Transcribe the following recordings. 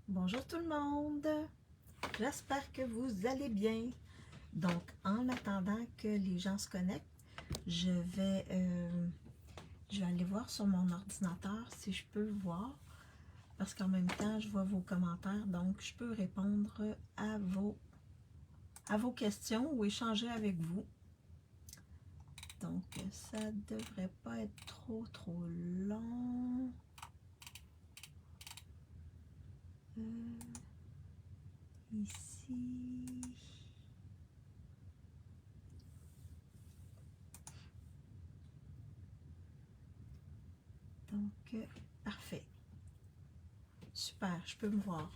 Bonjour tout le monde, j'espère que vous allez bien. Donc en attendant que les gens se connectent, je vais aller voir sur mon ordinateur si je peux voir, parce qu'en même temps je vois vos commentaires, donc je peux répondre à vos questions ou échanger avec vous. Donc ça devrait pas être trop long. Ici. Donc, parfait. Super, je peux me voir.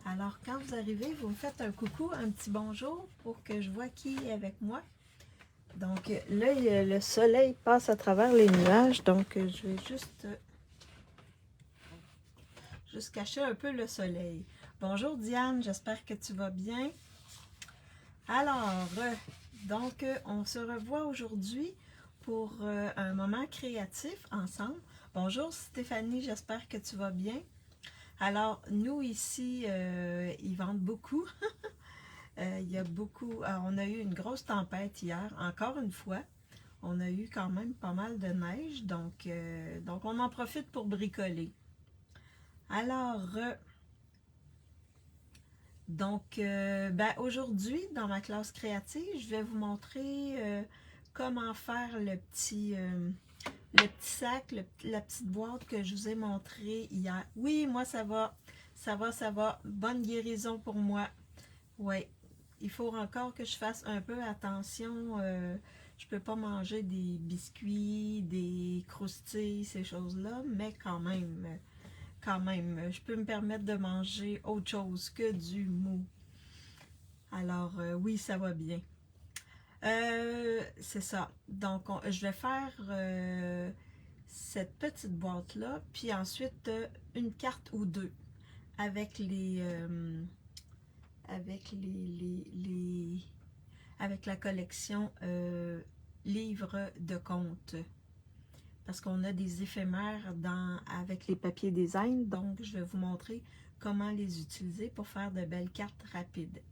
Alors, quand vous arrivez, vous me faites un coucou, un petit bonjour pour que je vois qui est avec moi. Donc, là, le soleil passe à travers les nuages, donc je vais juste cacher un peu le soleil. Bonjour Diane, j'espère que tu vas bien. Alors, donc, on se revoit aujourd'hui pour un moment créatif ensemble. Bonjour Stéphanie, j'espère que tu vas bien. Alors, nous ici, ils vendent beaucoup. Il y a beaucoup. On a eu une grosse tempête hier, encore une fois. On a eu quand même pas mal de neige, donc on en profite pour bricoler. Alors, aujourd'hui, dans ma classe créative, je vais vous montrer comment faire le petit sac, la petite boîte que je vous ai montré hier. Oui, moi ça va, ça va, ça va. Bonne guérison pour moi. Oui, il faut encore que je fasse un peu attention. Je peux pas manger des biscuits, des croustilles, ces choses-là, mais quand même, je peux me permettre de manger autre chose que du mou. Alors, oui, ça va bien. C'est ça. Donc, je vais faire cette petite boîte-là, puis ensuite une carte ou deux avec avec la collection livres de contes. Parce qu'on a des éphémères avec les papiers design, donc je vais vous montrer comment les utiliser pour faire de belles cartes rapides.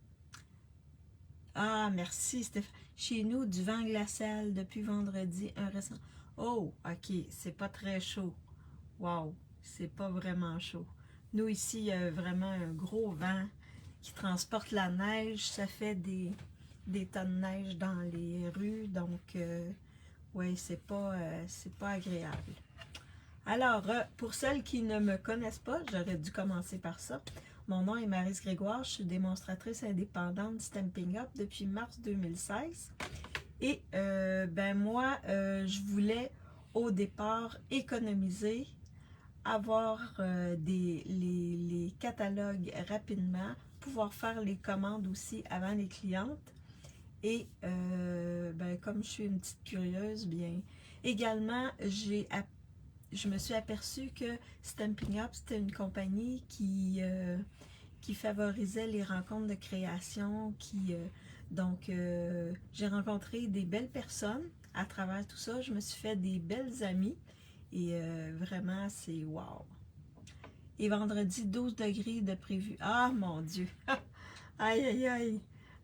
Ah, merci Stéphane. Chez nous, du vent glacial depuis vendredi, un récent. Oh, ok, c'est pas très chaud. Wow, c'est pas vraiment chaud. Nous, ici, il y a vraiment un gros vent qui transporte la neige. Ça fait des tas de neige dans les rues. Donc, oui, c'est pas agréable. Alors, pour celles qui ne me connaissent pas, j'aurais dû commencer par ça. Mon nom est Maryse Grégoire, je suis démonstratrice indépendante Stampin' Up depuis mars 2016. Et moi, je voulais au départ économiser, avoir les catalogues rapidement, pouvoir faire les commandes aussi avant les clientes. Et comme je suis une petite curieuse, bien également, je me suis aperçue que Stampin' Up, c'était une compagnie qui favorisait les rencontres de création, j'ai rencontré des belles personnes à travers tout ça. Je me suis fait des belles amies et vraiment, c'est wow. Et vendredi, 12 degrés de prévu. Ah, mon Dieu! Aïe, aïe, aïe!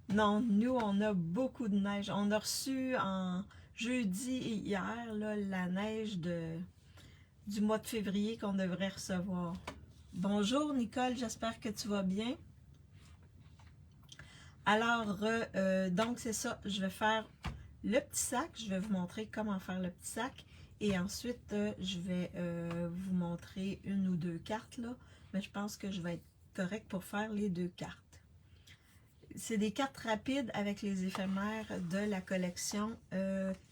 Non, nous, on a beaucoup de neige. On a reçu en jeudi et hier là, la neige du mois de février qu'on devrait recevoir. Bonjour Nicole, j'espère que tu vas bien. Alors, donc c'est ça, je vais faire le petit sac. Je vais vous montrer comment faire le petit sac. Et ensuite, je vais vous montrer une ou deux cartes là. Mais je pense que je vais être correct pour faire les deux cartes. C'est des cartes rapides avec les éphémères de la collection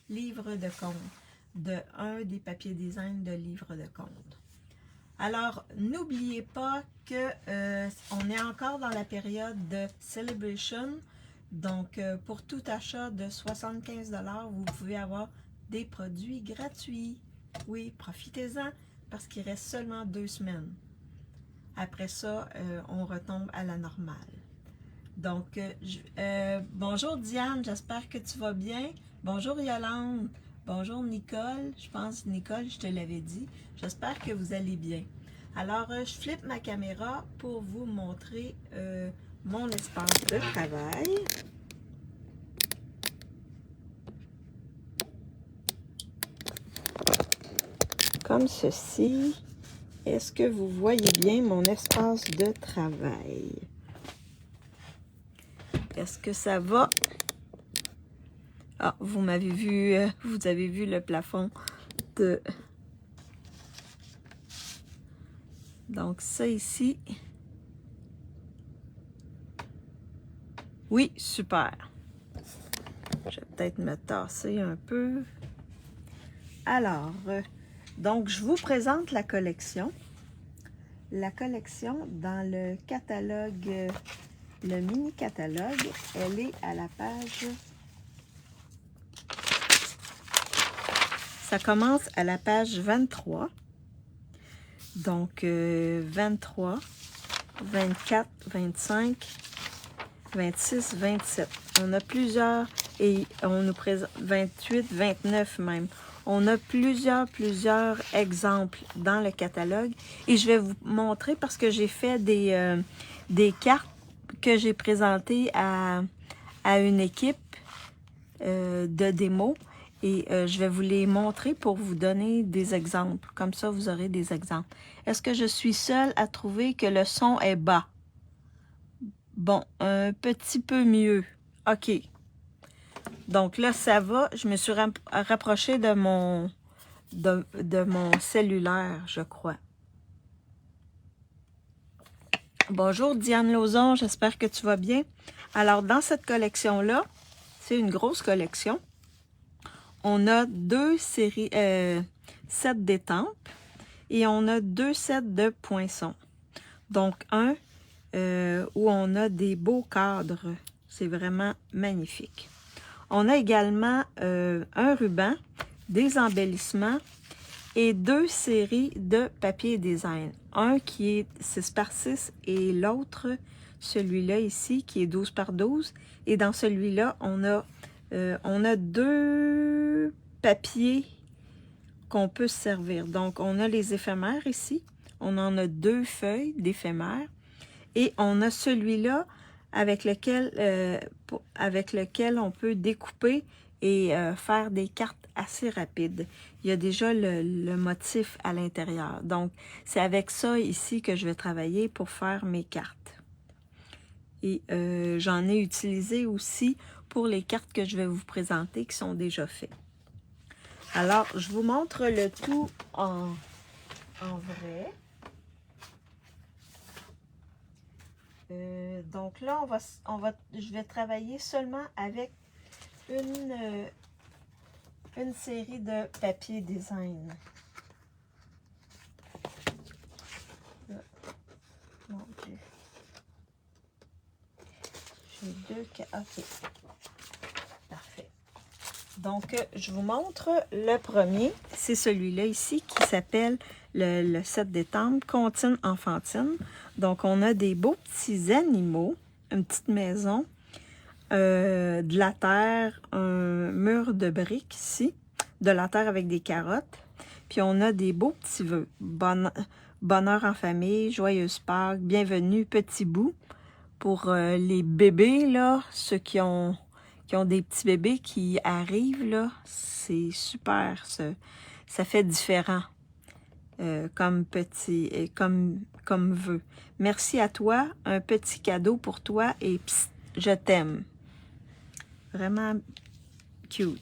Livres de contes, de un des papiers design de Livres de contes. Alors, n'oubliez pas que on est encore dans la période de Celebration. Donc, pour tout achat de 75 $, vous pouvez avoir des produits gratuits. Oui, profitez-en parce qu'il reste seulement 2 semaines. Après ça, on retombe à la normale. Donc, bonjour Diane, j'espère que tu vas bien. Bonjour Yolande. Bonjour Nicole. Je pense, Nicole, je te l'avais dit. J'espère que vous allez bien. Alors, je flippe ma caméra pour vous montrer mon espace de travail. Comme ceci. Est-ce que vous voyez bien mon espace de travail? Est-ce que ça va? Ah, vous m'avez vu, vous avez vu le plafond de... Donc ça ici. Oui, super. Je vais peut-être me tasser un peu. Alors, donc je vous présente la collection. La collection dans le catalogue, le mini catalogue, elle est à la page... Ça commence à la page 23. Donc, 23, 24, 25, 26, 27. On a plusieurs, et on nous présente 28, 29 même. On a plusieurs exemples dans le catalogue. Et je vais vous montrer parce que j'ai fait des cartes que j'ai présentées à une équipe de démo. Et je vais vous les montrer pour vous donner des exemples. Comme ça, vous aurez des exemples. Est-ce que je suis seule à trouver que le son est bas? Bon, un petit peu mieux. OK. Donc là, ça va. Je me suis rapprochée de mon cellulaire, je crois. Bonjour Diane Lauzon, j'espère que tu vas bien. Alors, dans cette collection-là, c'est une grosse collection. On a 2 séries, sets d'étampes et on a 2 sets de poinçons. Donc, un où on a des beaux cadres. C'est vraiment magnifique. On a également un ruban, des embellissements et 2 séries de papier design. Un qui est 6 par 6 et l'autre, celui-là ici, qui est 12 par 12. Et dans celui-là, on a 2 papiers qu'on peut se servir. Donc, on a les éphémères ici. On en a 2 feuilles d'éphémères. Et on a celui-là avec lequel on peut découper et faire des cartes assez rapides. Il y a déjà le motif à l'intérieur. Donc, c'est avec ça ici que je vais travailler pour faire mes cartes. Et j'en ai utilisé aussi pour les cartes que je vais vous présenter qui sont déjà faites. Alors, je vous montre le tout en vrai. Donc là, je vais travailler seulement avec une série de papier design. Là, mon Dieu. J'ai 2... OK. Parfait. Donc, je vous montre le premier. C'est celui-là ici qui s'appelle le set d'étampes Comptine enfantine. Donc, on a des beaux petits animaux, une petite maison, de la terre, un mur de briques ici, de la terre avec des carottes. Puis, on a des beaux petits vœux. Bonheur en famille, joyeuse Pâques, bienvenue, petit bout. Pour les bébés, là, ceux qui ont des petits bébés qui arrivent, là, c'est super, ça fait différent comme petit, comme vœu. Merci à toi, un petit cadeau pour toi et psst, je t'aime. Vraiment cute.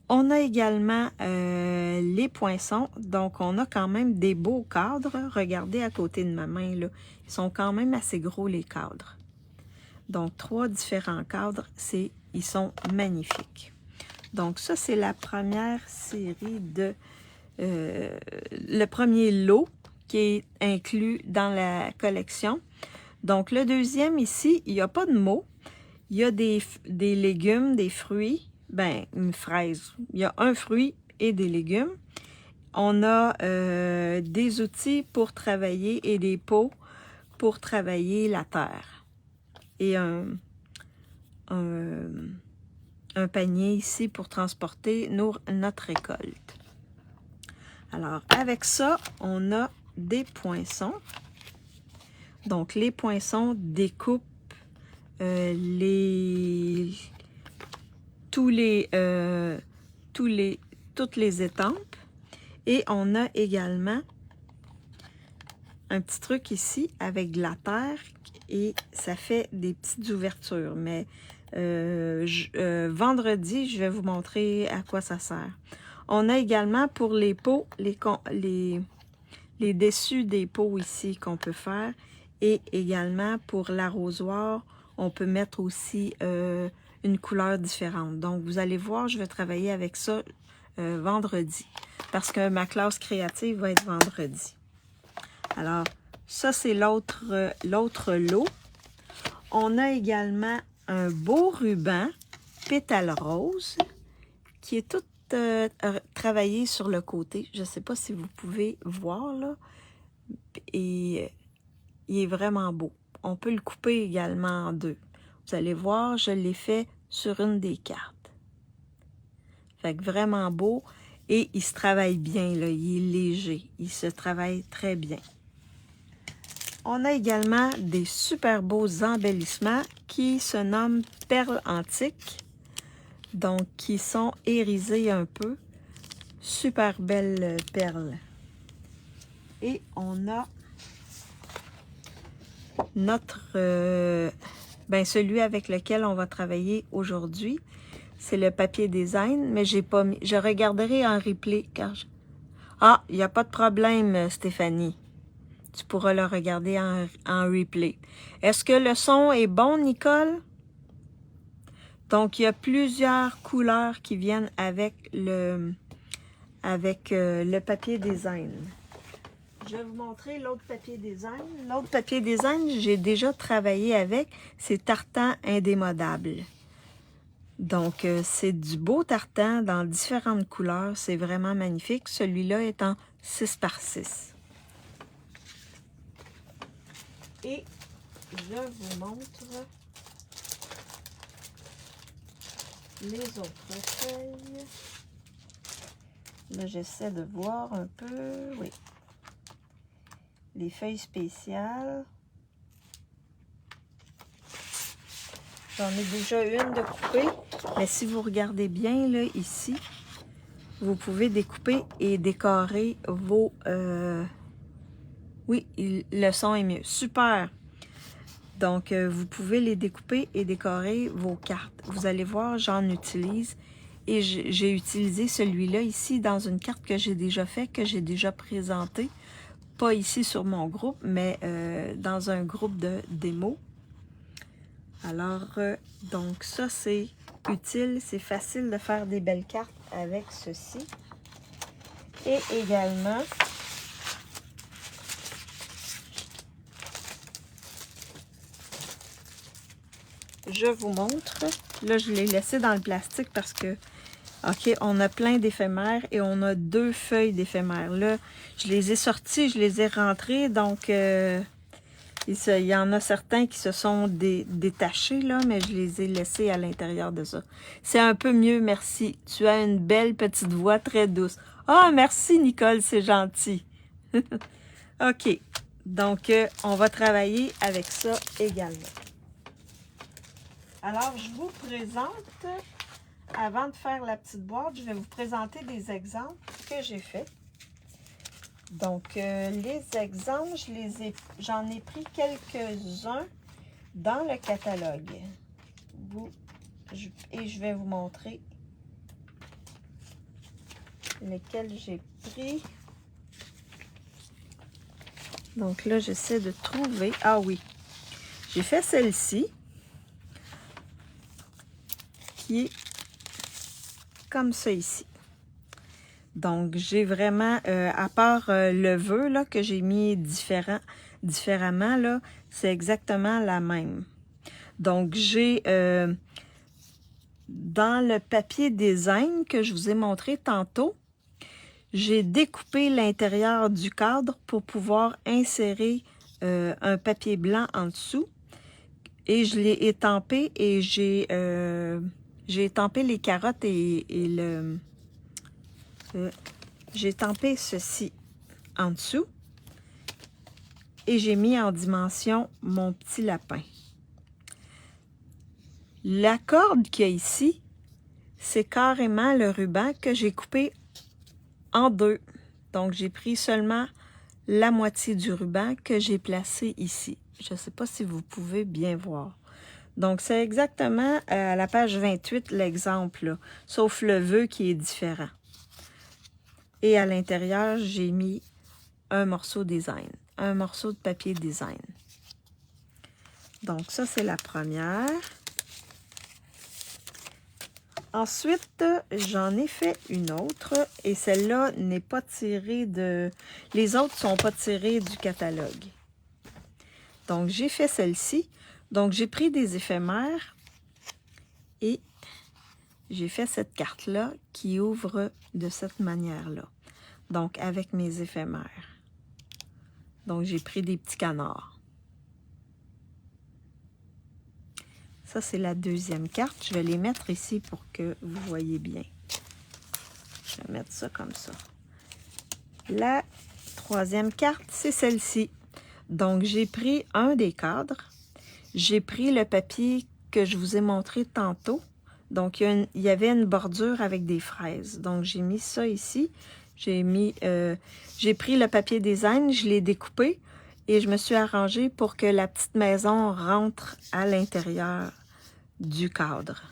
On a également les poinçons, donc on a quand même des beaux cadres. Regardez à côté de ma main, là, ils sont quand même assez gros les cadres. Donc, 3 différents cadres, ils sont magnifiques. Donc, ça, c'est la première série de... le premier lot qui est inclus dans la collection. Donc, le deuxième ici, il n'y a pas de mots. Il y a des légumes, des fruits. Ben, une fraise. Il y a un fruit et des légumes. On a des outils pour travailler et des pots pour travailler la terre. Et un panier ici pour transporter notre récolte. Alors, avec ça, on a des poinçons. Donc, les poinçons découpent toutes les étampes. Et on a également un petit truc ici avec de la terre et ça fait des petites ouvertures. Mais vendredi, je vais vous montrer à quoi ça sert. On a également pour les pots, les dessus des pots ici qu'on peut faire. Et également pour l'arrosoir, on peut mettre aussi une couleur différente. Donc, vous allez voir, je vais travailler avec ça vendredi. Parce que ma classe créative va être vendredi. Alors, ça, c'est l'autre lot. On a également un beau ruban pétale rose qui est tout travaillé sur le côté. Je ne sais pas si vous pouvez voir, là. Et il est vraiment beau. On peut le couper également en deux. Vous allez voir, je l'ai fait sur une des cartes. Fait que vraiment beau. Et il se travaille bien, là. Il est léger. Il se travaille très bien. On a également des super beaux embellissements qui se nomment perles antiques. Donc, qui sont irisées un peu. Super belles perles. Et on a notre... celui avec lequel on va travailler aujourd'hui. C'est le papier design, mais j'ai pas mis. Je regarderai en replay car Ah, il n'y a pas de problème, Stéphanie. Tu pourras le regarder en replay. Est-ce que le son est bon, Nicole? Donc, il y a plusieurs couleurs qui viennent avec le papier design. Je vais vous montrer l'autre papier design. L'autre papier design, j'ai déjà travaillé avec. C'est tartan indémodable. Donc, c'est du beau tartan dans différentes couleurs. C'est vraiment magnifique. Celui-là est en 6 par 6. Et je vous montre les autres feuilles. Là, j'essaie de voir un peu. Oui. Les feuilles spéciales. J'en ai déjà une de coupée, mais si vous regardez bien là ici, vous pouvez découper et décorer vos... Oui, le son est mieux. Super! Donc, vous pouvez les découper et décorer vos cartes. Vous allez voir, j'en utilise. Et j'ai utilisé celui-là ici dans une carte que j'ai déjà fait, que j'ai déjà présentée. Pas ici sur mon groupe, mais dans un groupe de démo. Alors, donc ça, c'est utile. C'est facile de faire des belles cartes avec ceci. Et également, je vous montre. Là, je l'ai laissé dans le plastique parce que, OK, on a plein d'éphémères et on a 2 feuilles d'éphémères. Là, je les ai sorties, je les ai rentrées, donc... il y en a certains qui se sont détachés, là, mais je les ai laissés à l'intérieur de ça. C'est un peu mieux, merci. Tu as une belle petite voix très douce. Ah, merci, Nicole, c'est gentil. OK. Donc, on va travailler avec ça également. Alors, je vous présente, avant de faire la petite boîte, je vais vous présenter des exemples que j'ai faits. Donc, les exemples, j'en ai pris quelques-uns dans le catalogue. Et je vais vous montrer lesquels j'ai pris. Donc là, j'essaie de trouver. Ah oui, j'ai fait celle-ci, qui est comme ça ici. Donc, j'ai vraiment, à part le vœu là, que j'ai mis différemment, là, c'est exactement la même. Donc, j'ai dans le papier design que je vous ai montré tantôt, j'ai découpé l'intérieur du cadre pour pouvoir insérer un papier blanc en dessous. Et je l'ai étampé et j'ai étampé les carottes et le... j'ai tampé ceci en dessous et j'ai mis en dimension mon petit lapin. La corde qu'il y a ici, c'est carrément le ruban que j'ai coupé en deux. Donc, j'ai pris seulement la moitié du ruban que j'ai placé ici. Je ne sais pas si vous pouvez bien voir. Donc, c'est exactement à la page 28 l'exemple, là, sauf le vœu qui est différent. Et à l'intérieur, j'ai mis un morceau design, un morceau de papier design. Donc, ça, c'est la première. Ensuite, j'en ai fait une autre et celle-là n'est pas tirée de... Les autres ne sont pas tirées du catalogue. Donc, j'ai fait celle-ci. Donc, j'ai pris des éphémères et j'ai fait cette carte-là qui ouvre de cette manière-là. Donc, avec mes éphémères. Donc, j'ai pris des petits canards. Ça, c'est la deuxième carte. Je vais les mettre ici pour que vous voyez bien. Je vais mettre ça comme ça. La troisième carte, c'est celle-ci. Donc, j'ai pris un des cadres. J'ai pris le papier que je vous ai montré tantôt. Donc, il y avait une bordure avec des fraises. Donc, j'ai mis ça ici. J'ai pris le papier design, je l'ai découpé et je me suis arrangée pour que la petite maison rentre à l'intérieur du cadre.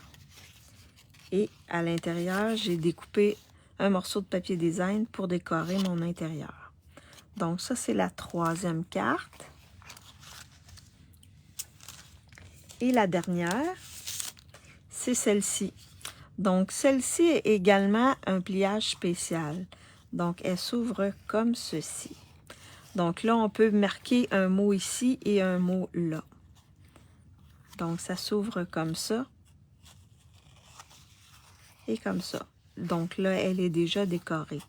Et à l'intérieur, j'ai découpé un morceau de papier design pour décorer mon intérieur. Donc ça, c'est la troisième carte. Et la dernière, c'est celle-ci. Donc celle-ci est également un pliage spécial. Donc elle s'ouvre comme ceci. Donc là, on peut marquer un mot ici et un mot là. Donc ça s'ouvre comme ça. Et comme ça. Donc là, elle est déjà décorée.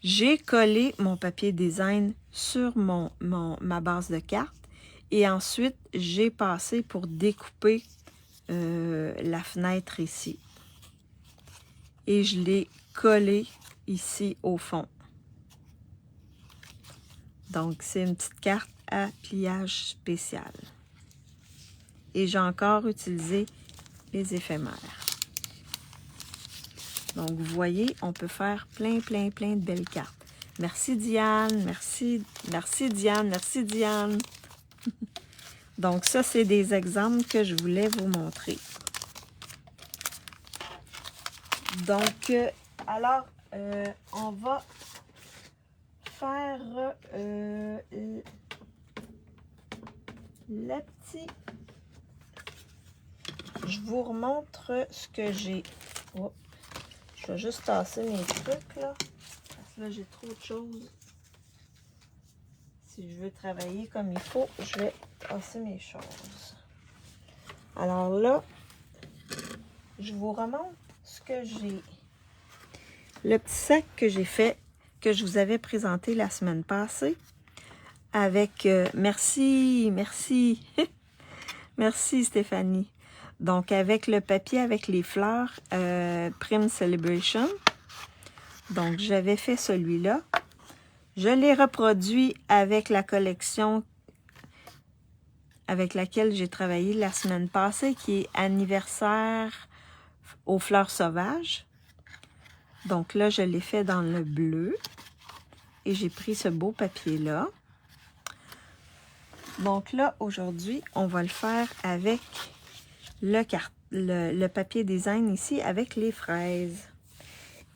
J'ai collé mon papier design sur ma base de carte et ensuite, j'ai passé pour découper la fenêtre ici. Et je l'ai collé ici au fond. Donc, c'est une petite carte à pliage spécial. Et j'ai encore utilisé les éphémères. Donc, vous voyez, on peut faire plein de belles cartes. Merci Diane, merci Diane, merci Diane. Donc, ça, c'est des exemples que je voulais vous montrer. Donc, alors, on va faire la petite... Je vous remontre ce que j'ai. Oh. Je vais juste tasser mes trucs, là. Parce que là, j'ai trop de choses. Si je veux travailler comme il faut, je vais tasser mes choses. Alors là, je vous remontre ce que j'ai. Le petit sac que j'ai fait, que je vous avais présenté la semaine passée. Avec, merci Stéphanie. Donc, avec le papier, avec les fleurs, Prime Celebration. Donc, j'avais fait celui-là. Je l'ai reproduit avec la collection avec laquelle j'ai travaillé la semaine passée, qui est Anniversaire aux fleurs sauvages. Donc là, je l'ai fait dans le bleu. Et j'ai pris ce beau papier-là. Donc là, aujourd'hui, on va le faire avec le papier design ici, avec les fraises.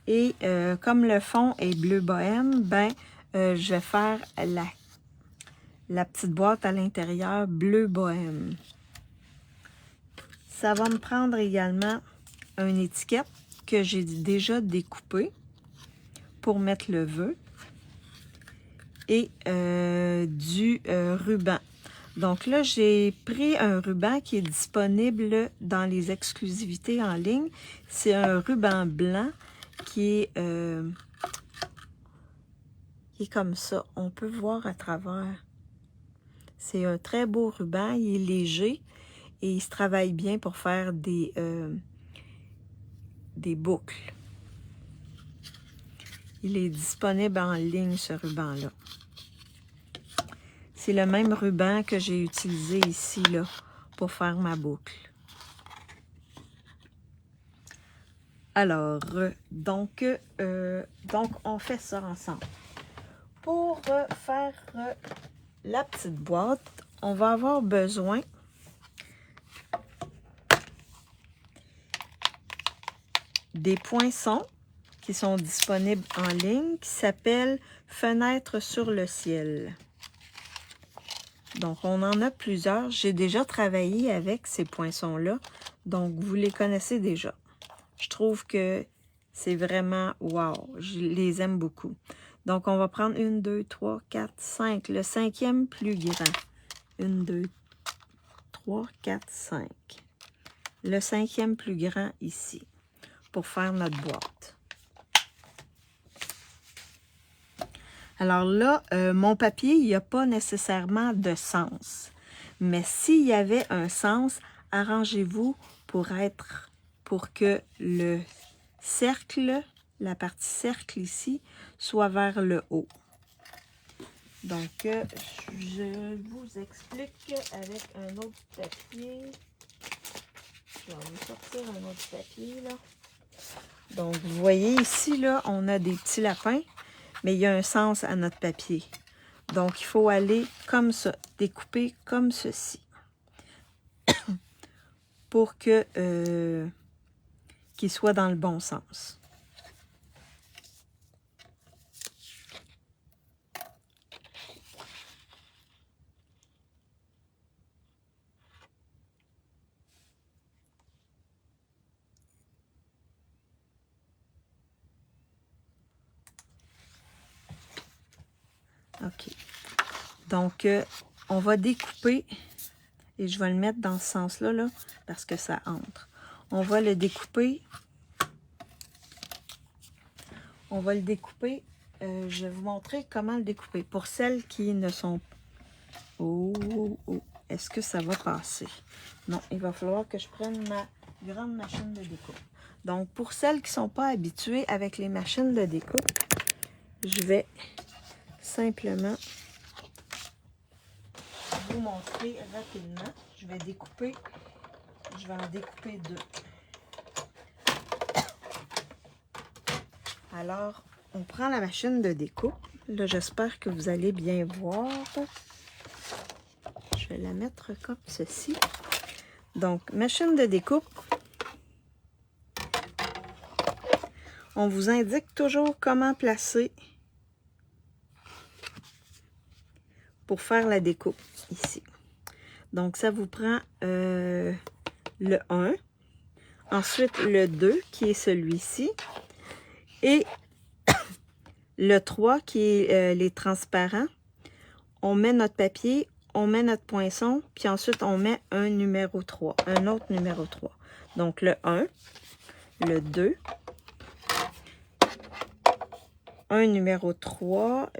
Et comme le fond est bleu bohème, ben, je vais faire la petite boîte à l'intérieur bleu bohème. Ça va me prendre également une étiquette que j'ai déjà découpée pour mettre le vœu et du ruban. Donc là, j'ai pris un ruban qui est disponible dans les exclusivités en ligne. C'est un ruban blanc qui est comme ça. On peut voir à travers. C'est un très beau ruban. Il est léger et il se travaille bien pour faire des boucles. Il est disponible en ligne, ce ruban-là. C'est le même ruban que j'ai utilisé ici, là, pour faire ma boucle. Alors, donc on fait ça ensemble. Pour faire la petite boîte, on va avoir besoin des poinçons qui sont disponibles en ligne, qui s'appellent Fenêtre sur le ciel. Donc, on en a plusieurs. J'ai déjà travaillé avec ces poinçons-là, donc vous les connaissez déjà. Je trouve que c'est vraiment wow, je les aime beaucoup. Donc, on va prendre 1, 2, 3, 4, 5, le 5e plus grand. 1, 2, 3, 4, 5. Le 5e plus grand ici, pour faire notre boîte. Alors là, mon papier, il n'y a pas nécessairement de sens. Mais s'il y avait un sens, arrangez-vous pour que le cercle, la partie cercle ici, soit vers le haut. Donc, je vous explique avec un autre papier. Je vais vous sortir un autre papier, là. Donc, vous voyez ici, là, on a des petits lapins, mais il y a un sens à notre papier. Donc, il faut aller comme ça, découper comme ceci. Pour que qu'il soit dans le bon sens. OK. Donc, on va découper, et je vais le mettre dans ce sens-là, là, parce que ça entre. On va le découper. On va le découper. Je vais vous montrer comment le découper. Pour celles qui ne sont pas... Oh, oh, oh. Est-ce que ça va passer? Non, il va falloir que je prenne ma grande machine de découpe. Donc, pour celles qui ne sont pas habituées avec les machines de découpe, je vais simplement vous montrer rapidement. Je vais découper. Je vais en découper 2. Alors, on prend la machine de découpe. Là, j'espère que vous allez bien voir. Je vais la mettre comme ceci. Donc, machine de découpe. On vous indique toujours comment placer pour faire la découpe ici. Donc, ça vous prend le 1, ensuite le 2 qui est celui-ci et le 3 qui est les transparents. On met notre papier, on met notre poinçon, puis ensuite on met un numéro 3, un autre numéro 3. Donc, le 1, le 2, un numéro 3,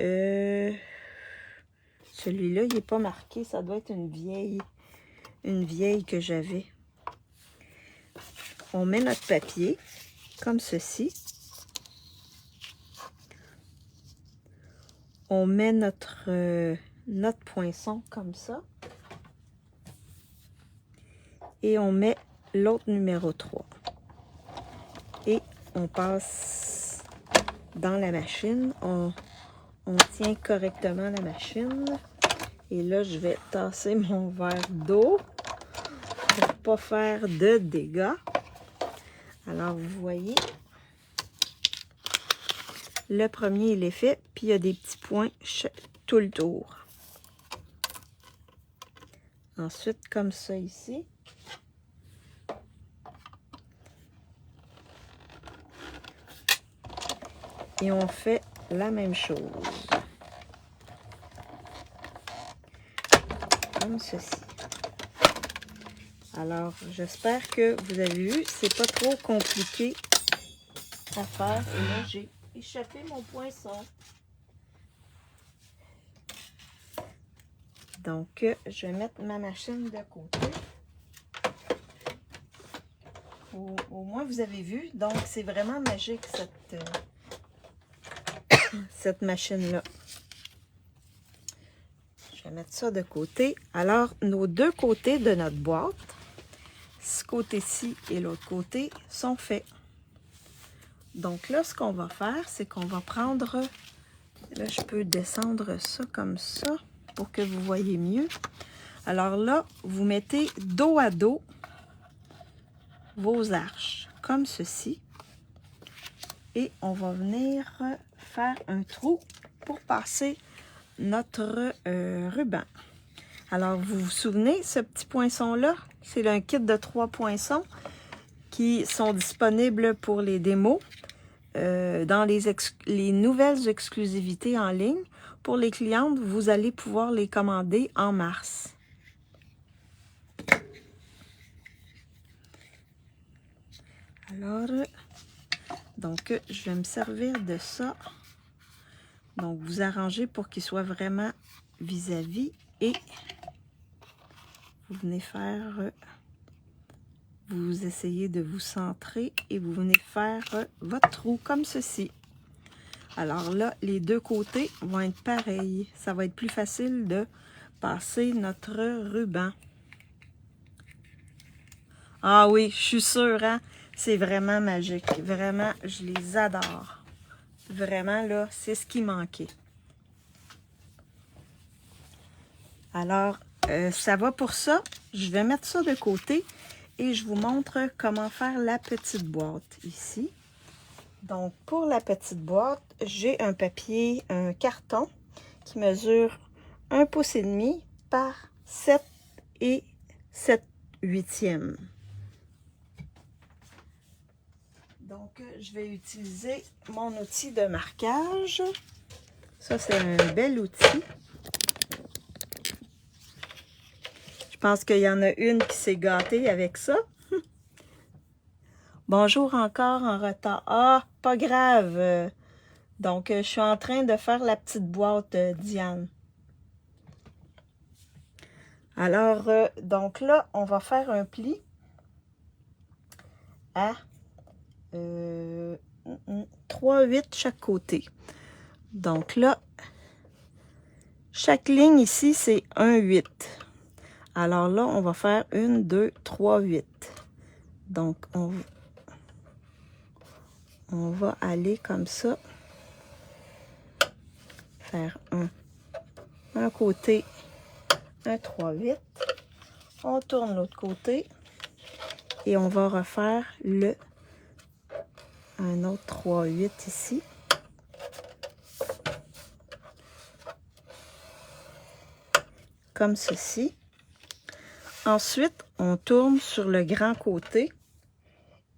celui-là, il n'est pas marqué, ça doit être une vieille que j'avais. On met notre papier, comme ceci. On met notre poinçon, comme ça. Et on met l'autre numéro 3. Et on passe dans la machine. On tient correctement la machine. Et là, je vais tasser mon verre d'eau pour ne pas faire de dégâts. Alors, vous voyez, le premier, il est fait, puis il y a des petits points tout le tour. Ensuite, comme ça ici. Et on fait la même chose. Comme ceci. Alors, j'espère que vous avez vu, c'est pas trop compliqué à faire. Et là, j'ai échappé mon poinçon. Donc, je vais mettre ma machine de côté. Au moins, vous avez vu. Donc, c'est vraiment magique, cette cette machine-là. Je vais mettre ça de côté. Alors, nos deux côtés de notre boîte, ce côté-ci et l'autre côté, sont faits. Donc là, ce qu'on va faire, c'est qu'on va prendre... Là, je peux descendre ça comme ça pour que vous voyez mieux. Alors là, vous mettez dos à dos vos arches, comme ceci. Et on va venir faire un trou pour passer notre ruban. Alors, vous vous souvenez, ce petit poinçon-là, c'est un kit de 3 poinçons qui sont disponibles pour les démos dans les nouvelles exclusivités en ligne. Pour les clientes, vous allez pouvoir les commander en mars. Alors, donc, je vais me servir de ça. Donc, vous arrangez pour qu'il soit vraiment vis-à-vis et vous venez faire, vous essayez de vous centrer et vous venez faire votre trou comme ceci. Alors là, les deux côtés vont être pareils. Ça va être plus facile de passer notre ruban. Ah oui, je suis sûre, hein? C'est vraiment magique. Vraiment, je les adore. Vraiment, là, c'est ce qui manquait. Alors, ça va pour ça. Je vais mettre ça de côté et je vous montre comment faire la petite boîte ici. Donc, pour la petite boîte, j'ai un papier, un carton qui mesure 1,5 pouces par 7 et 7/8. Donc, je vais utiliser mon outil de marquage. Ça, c'est un bel outil. Je pense qu'il y en a une qui s'est gâtée avec ça. Bonjour encore en retard. Ah, pas grave. Donc, je suis en train de faire la petite boîte, Diane. Alors, donc là, on va faire un pli à 3/8 chaque côté. Donc là, chaque ligne ici, c'est 1/8. Alors là, on va faire 1, 2, 3, 8. Donc, on va aller comme ça. Faire un côté, un 3/8. On tourne l'autre côté. Et on va refaire un autre 3/8 ici. Comme ceci. Ensuite, on tourne sur le grand côté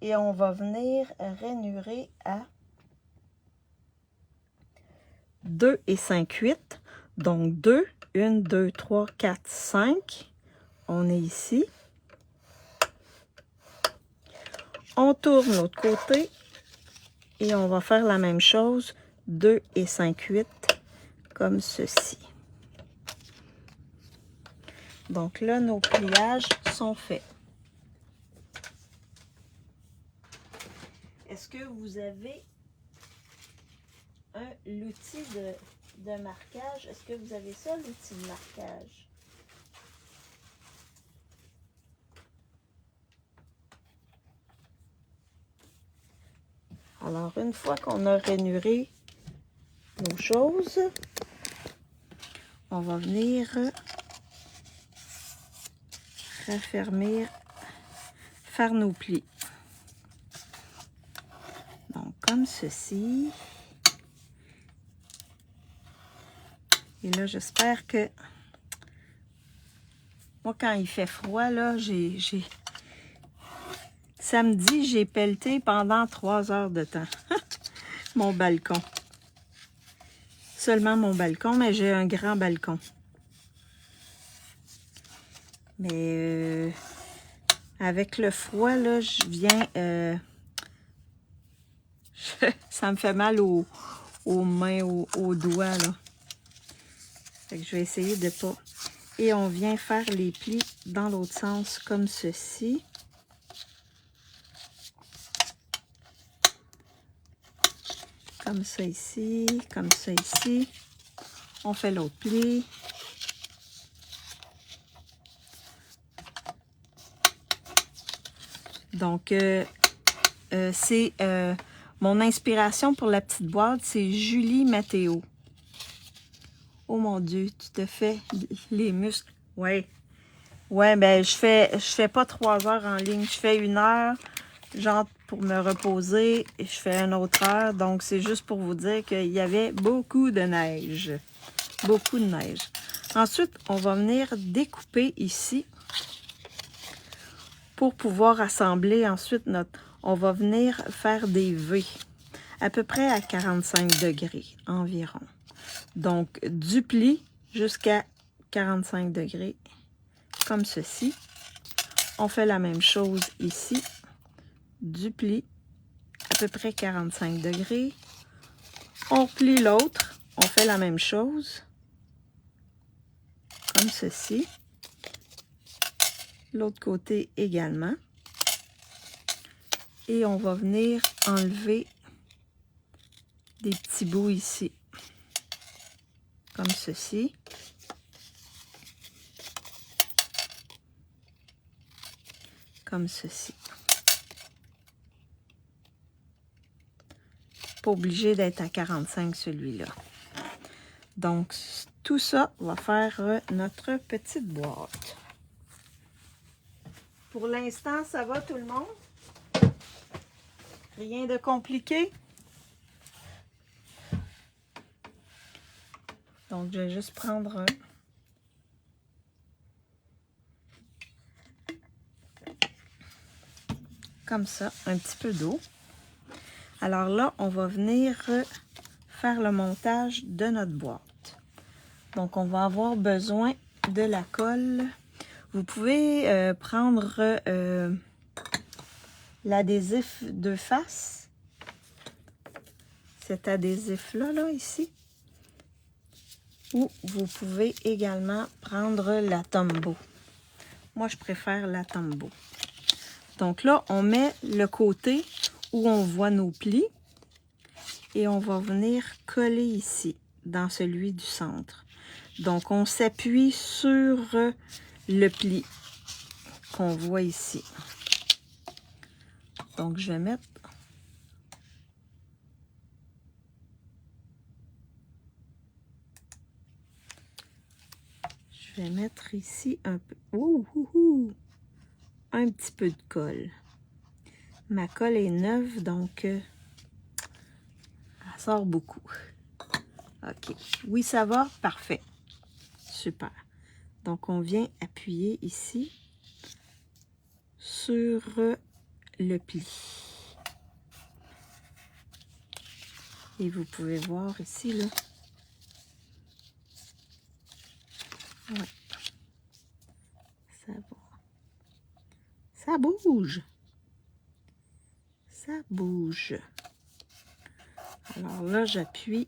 et on va venir rainurer à 2 et 5/8. Donc 2, 1, 2, 3, 4, 5. On est ici. On tourne l'autre côté et on va faire la même chose, 2 et 5/8, comme ceci. Donc là, nos pliages sont faits. Est-ce que vous avez l'outil de marquage? Est-ce que vous avez ça, l'outil de marquage? Alors, une fois qu'on a rainuré nos choses, on va venir raffermir, faire nos plis. Donc, comme ceci. Et là, j'espère que... Moi, quand il fait froid, là, samedi, j'ai pelleté pendant 3 heures de temps. Mon balcon. Seulement mon balcon, mais j'ai un grand balcon. Mais avec le froid, là, je viens... ça me fait mal aux mains, aux doigts, là. Fait que je vais essayer de pas... Et on vient faire les plis dans l'autre sens, comme ceci. Comme ça ici, comme ça ici. On fait l'autre pli. Donc, c'est mon inspiration pour la petite boîte, c'est Julie Mathéo. Oh mon Dieu, tu te fais les muscles. Ouais. Ouais, ben je fais pas 3 heures en ligne, je fais 1 heure, genre pour me reposer, et je fais 1 autre heure. Donc, c'est juste pour vous dire qu'il y avait beaucoup de neige. Beaucoup de neige. Ensuite, on va venir découper ici pour pouvoir assembler ensuite notre... On va venir faire des V à peu près à 45 degrés environ. Donc, du pli jusqu'à 45 degrés, comme ceci. On fait la même chose ici, du pli, à peu près 45 degrés. On plie l'autre, on fait la même chose, comme ceci. L'autre côté également. Et on va venir enlever des petits bouts ici, comme ceci. Comme ceci. Pas obligé d'être à 45 celui-là. Donc, tout ça va faire notre petite boîte. Pour l'instant, ça va tout le monde? Rien de compliqué? Donc, je vais juste prendre un. Comme ça, un petit peu d'eau. Alors là, on va venir faire le montage de notre boîte. Donc, on va avoir besoin de la colle. Vous pouvez prendre l'adhésif de face. Cet adhésif-là, là, ici. Ou vous pouvez également prendre la Tombow. Moi, je préfère la Tombow. Donc là, on met le côté où on voit nos plis et on va venir coller ici, dans celui du centre. Donc, on s'appuie sur le pli qu'on voit ici. Donc, je vais mettre... Je vais mettre ici un peu... un petit peu de colle. Ma colle est neuve, donc elle sort beaucoup. OK. Oui, ça va? Parfait. Super. Donc, on vient appuyer ici sur le pli. Et vous pouvez voir ici, là. Ouais. Ça va. Ça bouge. Ça bouge. Alors là, j'appuie.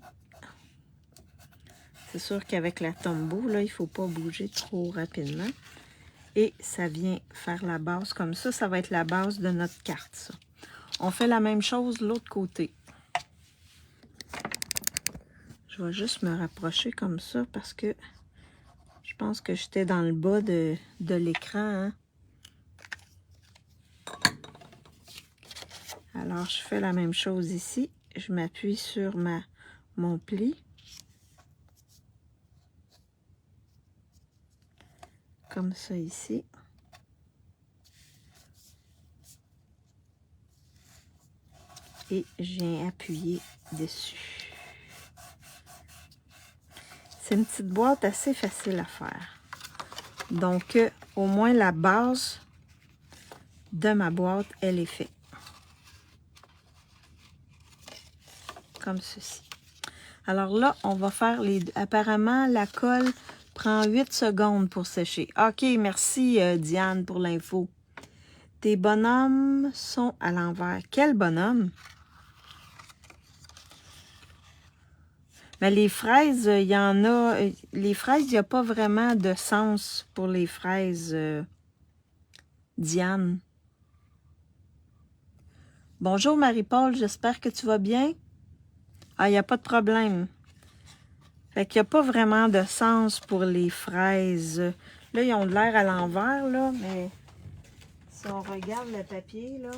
C'est sûr qu'avec la Tombow, là, il ne faut pas bouger trop rapidement. Et ça vient faire la base comme ça. Ça va être la base de notre carte, ça. On fait la même chose de l'autre côté. Je vais juste me rapprocher comme ça parce que je pense que j'étais dans le bas de l'écran. Hein? Alors, je fais la même chose ici. Je m'appuie sur mon pli. Comme ça ici. Et je viens appuyer dessus. C'est une petite boîte assez facile à faire. Donc, au moins la base de ma boîte, elle est faite. Comme ceci. Alors là, on va faire les deux. Apparemment, la colle prend 8 secondes pour sécher. OK, merci Diane pour l'info. Tes bonhommes sont à l'envers. Quel bonhomme? Mais les fraises, il y en a... Les fraises, il n'y a pas vraiment de sens pour les fraises, Diane. Bonjour Marie-Paul, j'espère que tu vas bien. Ah, il n'y a pas de problème. Fait qu'il n'y a pas vraiment de sens pour les fraises. Là, ils ont de l'air à l'envers, là, mais si on regarde le papier, là...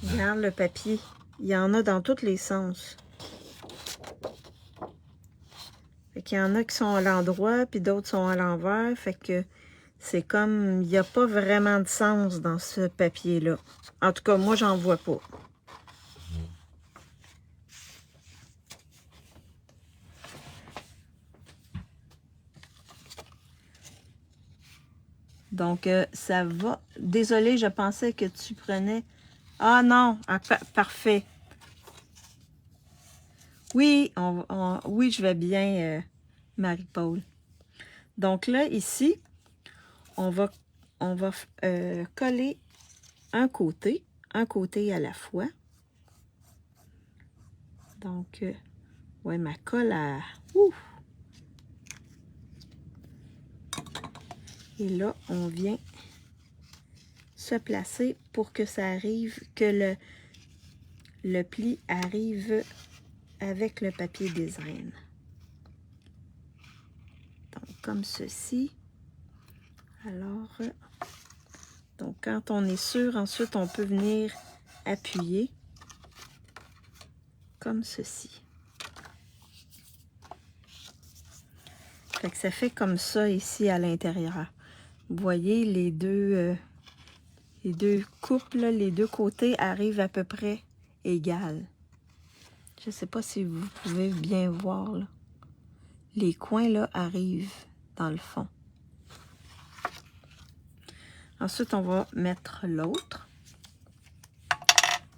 Regarde le papier. Il y en a dans tous les sens. Fait qu'il y en a qui sont à l'endroit, puis d'autres sont à l'envers. Fait que c'est comme... Il n'y a pas vraiment de sens dans ce papier-là. En tout cas, moi, j'en vois pas. Donc, ça va. Désolée, je pensais que tu prenais... Ah non! Ah, parfait. Oui, oui, je vais bien, Marie-Paul. Donc là, ici, on va coller un côté à la fois. Donc, ouais, ma colle à... Ouf! Et là, on vient se placer pour que ça arrive, que le pli arrive avec le papier design. Donc, comme ceci. Alors, donc quand on est sûr, ensuite, on peut venir appuyer comme ceci. Fait que ça fait comme ça ici à l'intérieur. Vous voyez, les deux coupes, là, les deux côtés arrivent à peu près égales. Je ne sais pas si vous pouvez bien voir, là. Les coins, là, arrivent dans le fond. Ensuite, on va mettre l'autre.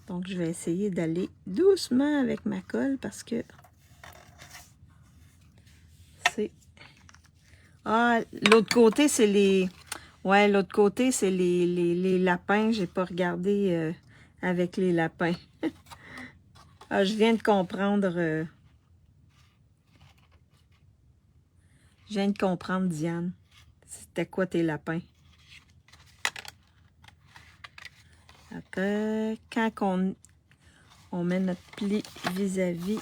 Donc, je vais essayer d'aller doucement avec ma colle parce que c'est... Ah, l'autre côté, c'est les... Ouais, l'autre côté, c'est les lapins. J'ai pas regardé avec les lapins. Ah, je viens de comprendre... Je viens de comprendre, Diane. C'était quoi tes lapins? Donc, quand on met notre pli vis-à-vis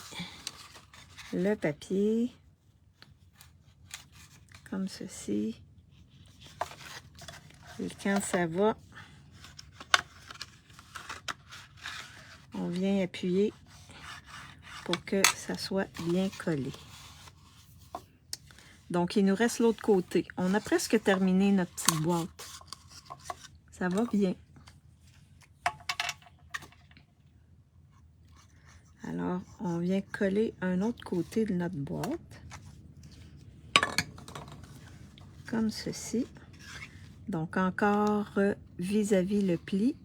le papier, comme ceci, et quand ça va, on vient appuyer pour que ça soit bien collé. Donc, il nous reste l'autre côté. On a presque terminé notre petite boîte. Ça va bien. Alors, on vient coller un autre côté de notre boîte. Comme ceci. Donc, encore vis-à-vis le pli.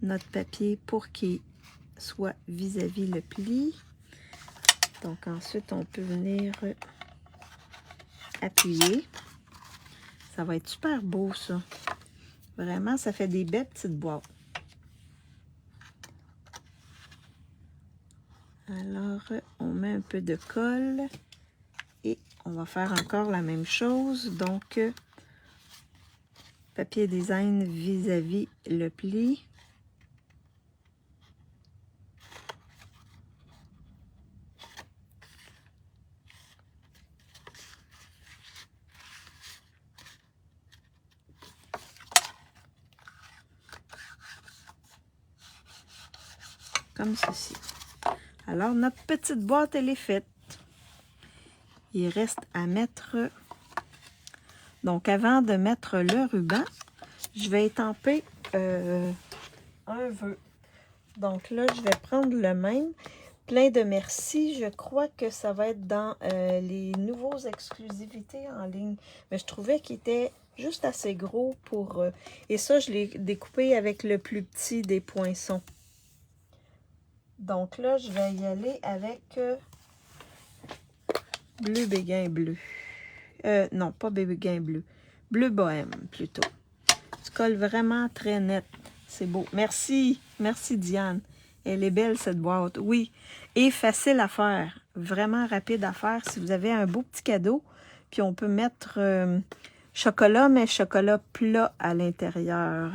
Notre papier pour qu'il soit vis-à-vis le pli. Donc, ensuite, on peut venir appuyer. Ça va être super beau, ça. Vraiment, ça fait des belles petites boîtes. Alors, on met un peu de colle et on va faire encore la même chose. Donc, papier design vis-à-vis le pli. Comme ceci. Alors, notre petite boîte, elle est faite. Il reste à mettre... Donc, avant de mettre le ruban, je vais étamper un vœu. Donc là, je vais prendre le même. Plein de merci. Je crois que ça va être dans les nouveaux exclusivités en ligne. Mais je trouvais qu'il était juste assez gros pour... et ça, je l'ai découpé avec le plus petit des poinçons. Donc là, je vais y aller avec bleu béguin bleu. Non, pas béguin bleu. Bleu bohème, plutôt. Tu colles vraiment très net. C'est beau. Merci. Merci, Diane. Elle est belle, cette boîte. Oui. Et facile à faire. Vraiment rapide à faire. Si vous avez un beau petit cadeau, puis on peut mettre... je chocolat, mais chocolat plat à l'intérieur.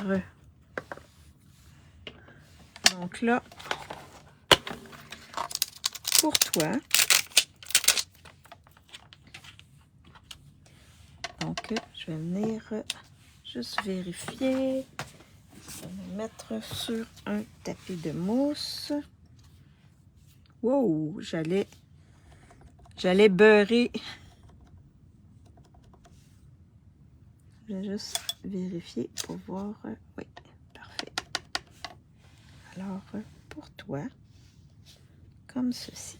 Donc là, pour toi, donc je vais venir juste vérifier. Je vais le mettre sur un tapis de mousse. Wow, j'allais beurrer. Je vais juste vérifier pour voir. Oui, parfait. Alors, pour toi, comme ceci.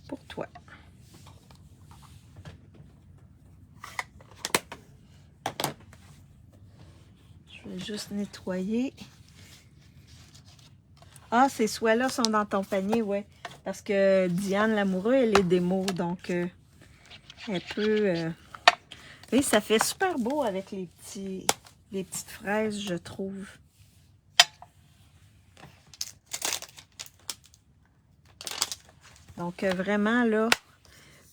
Pour toi. Je vais juste nettoyer. Ah, ces soies-là sont dans ton panier, ouais. Parce que Diane Lamoureux, elle est démo, donc elle peut... Oui, ça fait super beau avec les petites fraises, je trouve. Donc, vraiment, là,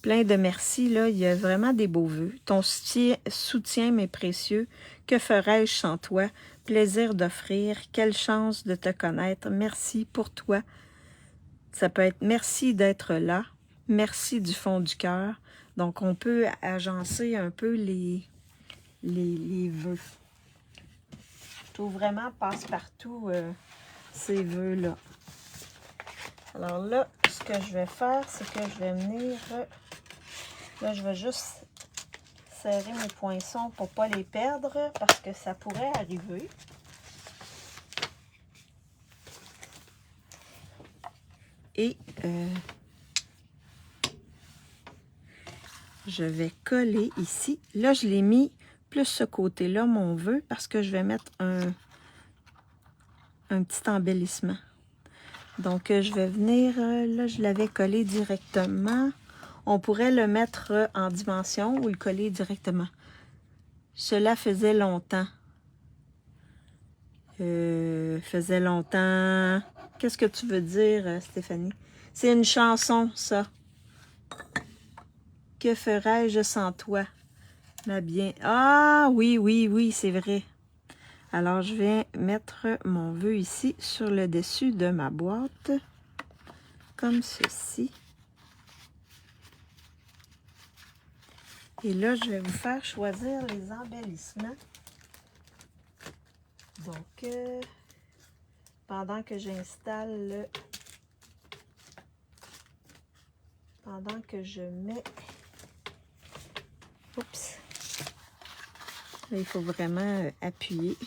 plein de merci, là. Il y a vraiment des beaux vœux. Ton soutien m'est précieux. Que ferais-je sans toi? Plaisir d'offrir. Quelle chance de te connaître. Merci pour toi. Ça peut être merci d'être là. Merci du fond du cœur. Donc, on peut agencer un peu les vœux. Je trouve vraiment passe-partout ces vœux-là. Alors là, ce que je vais faire, c'est que je vais venir... là, je vais juste serrer mes poinçons pour ne pas les perdre parce que ça pourrait arriver. Et je vais coller ici. Là, je l'ai mis plus ce côté-là, mon vœu, parce que je vais mettre un petit embellissement. Donc, je vais venir, là, je l'avais collé directement. On pourrait le mettre en dimension ou le coller directement. Cela faisait longtemps. Faisait longtemps. Qu'est-ce que tu veux dire, Stéphanie? C'est une chanson, ça. Que ferais-je sans toi? Ma bien. Ah, oui, oui, oui, c'est vrai. Alors, je vais mettre mon vœu ici sur le dessus de ma boîte. Comme ceci. Et là, je vais vous faire choisir les embellissements. Donc, pendant que j'installe le... Pendant que je mets... Oups! Là, il faut vraiment appuyer.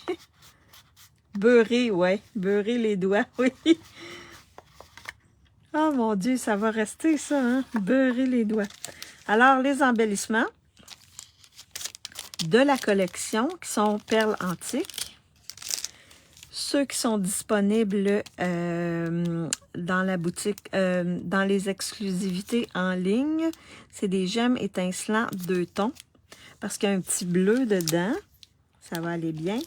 Beurrer, ouais. Beurrer les doigts, oui. Oh mon Dieu, ça va rester ça, hein? Beurrer les doigts. Alors, les embellissements de la collection qui sont perles antiques. Ceux qui sont disponibles dans la boutique, dans les exclusivités en ligne, c'est des gemmes étincelants 2 tons. Parce qu'il y a un petit bleu dedans, ça va aller bien.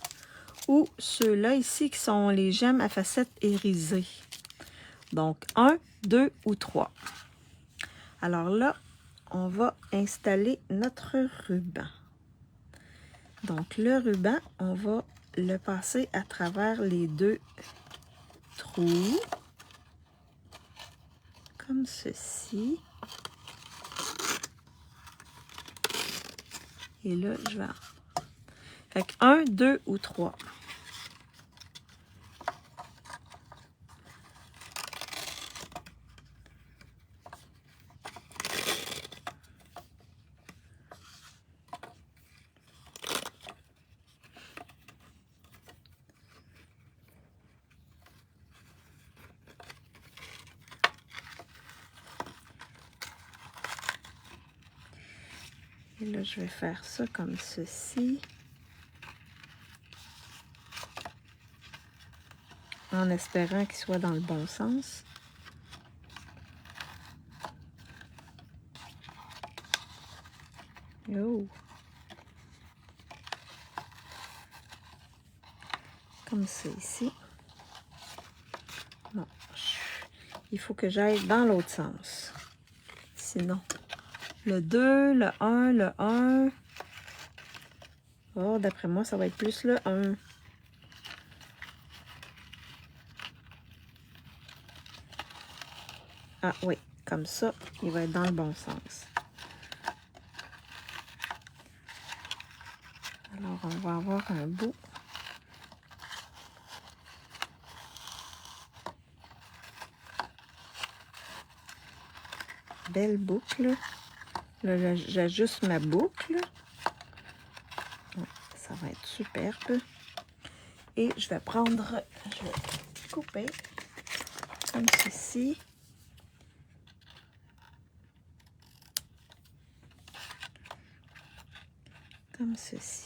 Ou ceux-là ici qui sont les gemmes à facettes irisées. Donc, 1, 2 ou 3. Alors là, on va installer notre ruban. Donc, le ruban, on va le passer à travers les 2 trous. Comme ceci. Et là, je vais... Fait que 1, 2 ou 3. Et là, je vais faire ça comme ceci. En espérant qu'il soit dans le bon sens. Oh! Comme ça ici. Non. Il faut que j'aille dans l'autre sens. Sinon, le 2, le 1, le 1. Oh, d'après moi, ça va être plus le 1. Ah oui, comme ça, il va être dans le bon sens. Alors, on va avoir un bout. Belle boucle. Là, j'ajuste ma boucle. Ouais, ça va être superbe. Et je vais couper comme ceci. Comme ceci.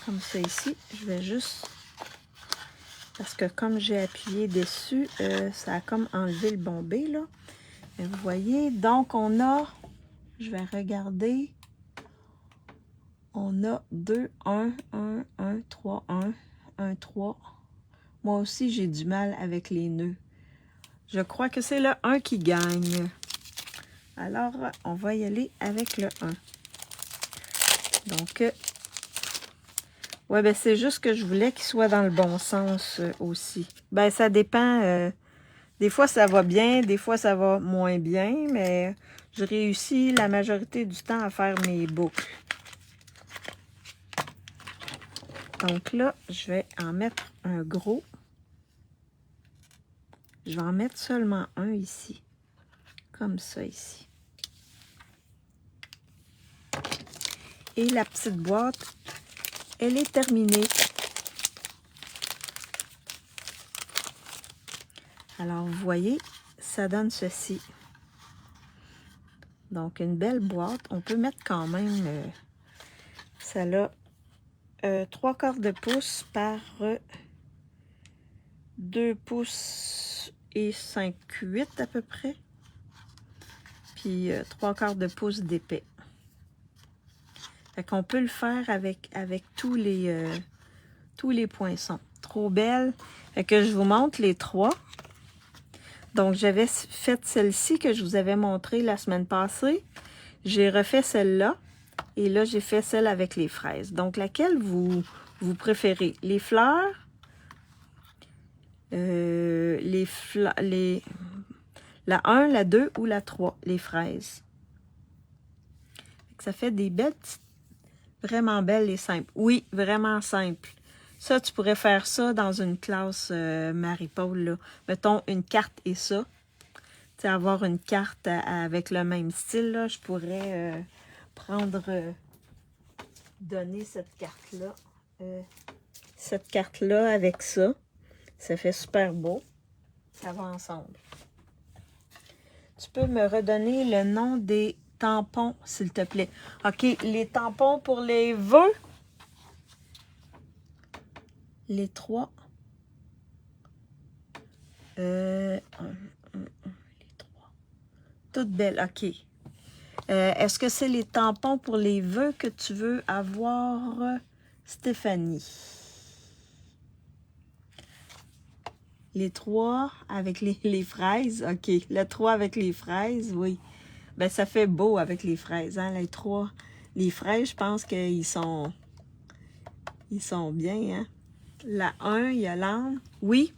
Comme ça ici, je vais juste... Parce que comme j'ai appuyé dessus, ça a comme enlevé le bombé, là. Et vous voyez, donc on a... Je vais regarder. On a 2, 1, 1, 1, 3, 1, 1, 3. Moi aussi, j'ai du mal avec les nœuds. Je crois que c'est le 1 qui gagne. Alors, on va y aller avec le 1. Donc, ouais, ben c'est juste que je voulais qu'il soit dans le bon sens aussi. Ben, ça dépend. Des fois, ça va bien, des fois, ça va moins bien, mais je réussis la majorité du temps à faire mes boucles. Donc là, je vais en mettre un gros. Je vais en mettre seulement un ici. Comme ça ici. Et la petite boîte, elle est terminée. Alors, vous voyez, ça donne ceci. Donc, une belle boîte. On peut mettre quand même... ça a 3/4 de pouce par 2 pouces et 5/8 à peu près. Puis 3/4 de pouce d'épais. Fait qu'on peut le faire avec tous les poinçons. Trop belle. Fait que je vous montre les 3. Donc, j'avais fait celle-ci que je vous avais montrée la semaine passée. J'ai refait celle-là. Et là, j'ai fait celle avec les fraises. Donc, laquelle vous préférez? Les fleurs? La 1, la 2 ou la 3? Les fraises. Ça fait des belles petites... Vraiment belles et simples. Oui, vraiment simples. Ça, tu pourrais faire ça dans une classe Marie-Paul, là. Mettons une carte et ça. Tu sais, avoir une carte avec le même style, là. Je pourrais donner cette carte-là. Cette carte-là avec ça. Ça fait super beau. Ça va ensemble. Tu peux me redonner le nom des tampons, s'il te plaît. OK, les tampons pour les vœux. Les 3. Les 3. Toutes belles, OK. Est-ce que c'est les tampons pour les vœux que tu veux avoir, Stéphanie? Les 3 avec les fraises, OK. Le 3 avec les fraises, oui. Ben, ça fait beau avec les fraises, hein, les 3. Les fraises, je pense qu'ils sont bien, hein. La 1, il y a l'âme. Oui.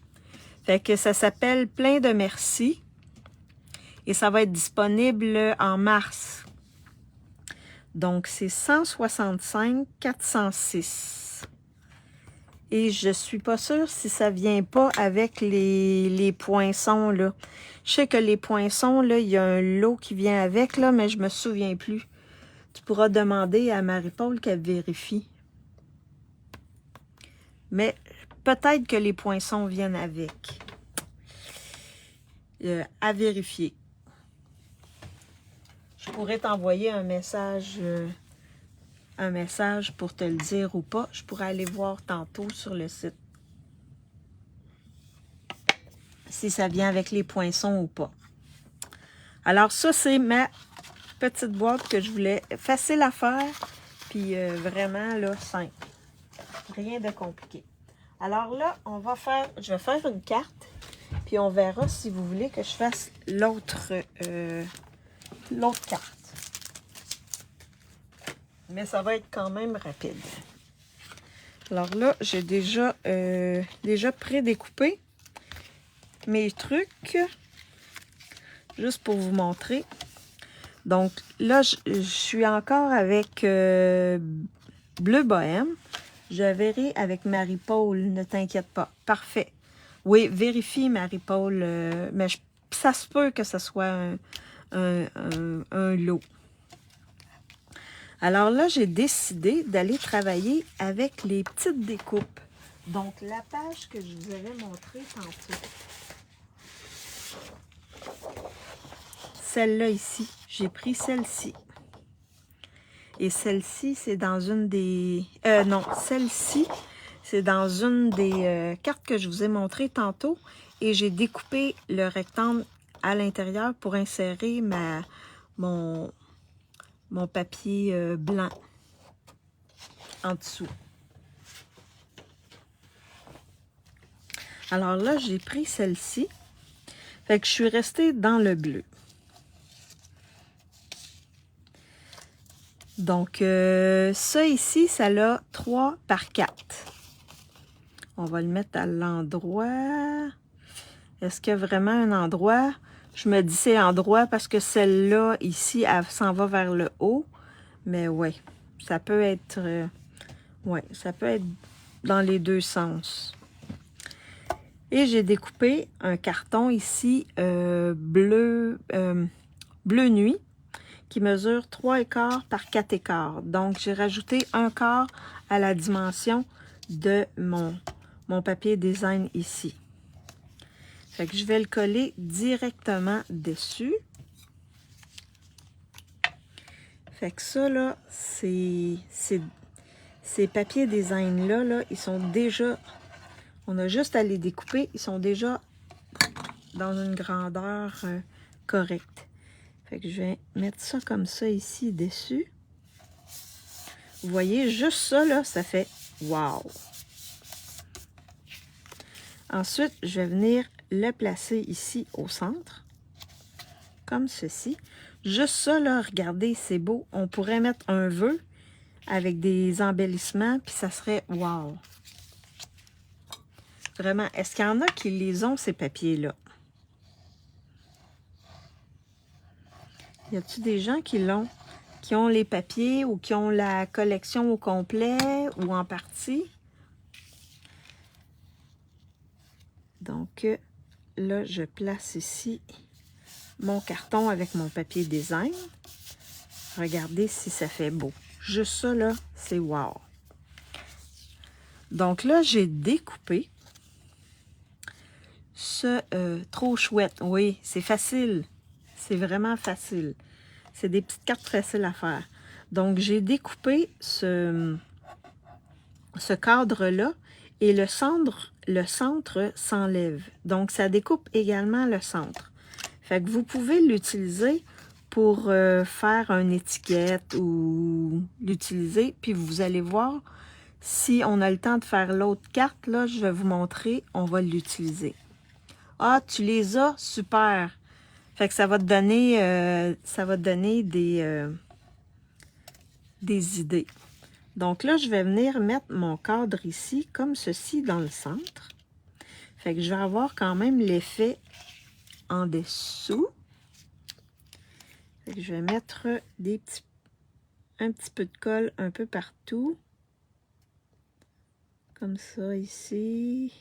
Fait que ça s'appelle Plein de merci. Et ça va être disponible en mars. Donc, c'est 165 406. Et je suis pas sûre si ça vient pas avec les poinçons, là. Je sais que les poinçons, là, il y a un lot qui vient avec, là, mais je me souviens plus. Tu pourras demander à Marie-Paul qu'elle vérifie. Mais peut-être que les poinçons viennent avec. À vérifier. Je pourrais t'envoyer un message pour te le dire ou pas. Je pourrais aller voir tantôt sur le site. Si ça vient avec les poinçons ou pas. Alors ça, c'est ma petite boîte que je voulais. Facile à faire. Puis vraiment, là, simple. Rien de compliqué. Alors là, je vais faire une carte. Puis on verra si vous voulez que je fasse l'autre l'autre carte. Mais ça va être quand même rapide. Alors là, j'ai déjà pré-découpé mes trucs. Juste pour vous montrer. Donc là, je suis encore avec Bleu Bohème. Je verrai avec Marie-Paul, ne t'inquiète pas. Parfait. Oui, vérifie Marie-Paul, mais ça se peut que ce soit un lot. Alors là, j'ai décidé d'aller travailler avec les petites découpes. Donc, la page que je vous avais montrée tantôt. Celle-là ici, j'ai pris celle-ci. Et celle-ci, c'est dans une des... non, celle-ci, c'est dans une des cartes que je vous ai montrées tantôt. Et j'ai découpé le rectangle à l'intérieur pour insérer mon papier blanc en dessous. Alors là, j'ai pris celle-ci. Fait que je suis restée dans le bleu. Donc, ça ici, ça a 3 par 4. On va le mettre à l'endroit. Est-ce qu'il y a vraiment un endroit? Je me dis c'est l'endroit parce que celle-là, ici, elle s'en va vers le haut. Mais ouais, ça peut être... ouais, ça peut être dans les deux sens. Et j'ai découpé un carton ici, bleu nuit, qui mesure 3,4 par 4,4. Donc, j'ai rajouté un quart à la dimension de mon papier design ici. Fait que je vais le coller directement dessus. Fait que ça, là, ces papiers design-là, là, ils sont déjà... On a juste à les découper. Ils sont déjà dans une grandeur correcte. Fait que je vais mettre ça comme ça ici dessus. Vous voyez, juste ça, là, ça fait wow! Ensuite, je vais venir le placer ici au centre, comme ceci. Juste ça, là, regardez, c'est beau. On pourrait mettre un vœu avec des embellissements, puis ça serait wow! Vraiment, est-ce qu'il y en a qui les ont, ces papiers-là? Y a-t-il des gens qui l'ont? Qui ont les papiers ou qui ont la collection au complet ou en partie? Donc, là, je place ici mon carton avec mon papier design. Regardez si ça fait beau. Juste ça, là, c'est wow! Donc là, j'ai découpé ce trop chouette. Oui, c'est facile. C'est vraiment facile. C'est des petites cartes faciles à faire. Donc, j'ai découpé ce cadre-là et le centre s'enlève. Donc, ça découpe également le centre. Fait que vous pouvez l'utiliser pour faire une étiquette ou l'utiliser. Puis, vous allez voir, si on a le temps de faire l'autre carte, là, je vais vous montrer, on va l'utiliser. Ah, tu les as? Super! Fait que ça va te donner des idées. Donc là, je vais venir mettre mon cadre ici, comme ceci, dans le centre. Fait que je vais avoir quand même l'effet en dessous. Fait que je vais mettre un petit peu de colle un peu partout. Comme ça, ici.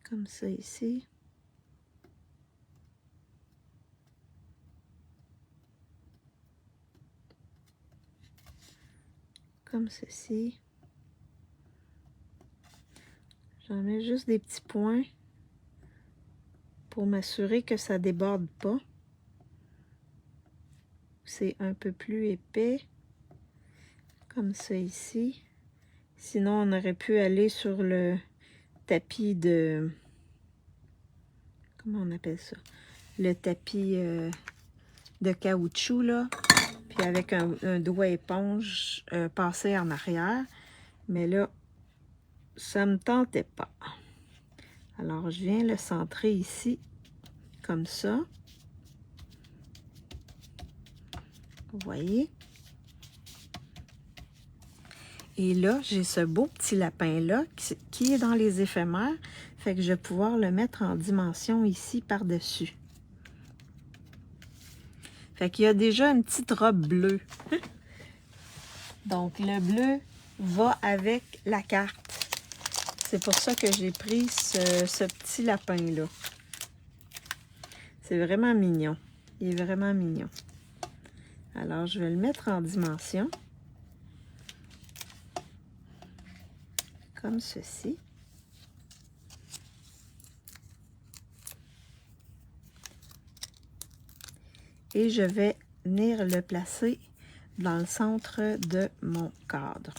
Comme ça ici. Comme ceci. J'en mets juste des petits points pour m'assurer que ça ne déborde pas. C'est un peu plus épais. Comme ça ici. Sinon, on aurait pu aller sur le tapis de... Comment on appelle ça? le tapis de caoutchouc, là. Puis avec un doigt éponge passé en arrière. Mais là, ça ne me tentait pas. Alors, je viens le centrer ici, comme ça. Vous voyez? Et là, j'ai ce beau petit lapin-là qui est dans les éphémères. Fait que je vais pouvoir le mettre en dimension ici par-dessus. Fait qu'il y a déjà une petite robe bleue. Donc, le bleu va avec la carte. C'est pour ça que j'ai pris ce petit lapin-là. C'est vraiment mignon. Il est vraiment mignon. Alors, je vais le mettre en dimension. Comme ceci. Et je vais venir le placer dans le centre de mon cadre.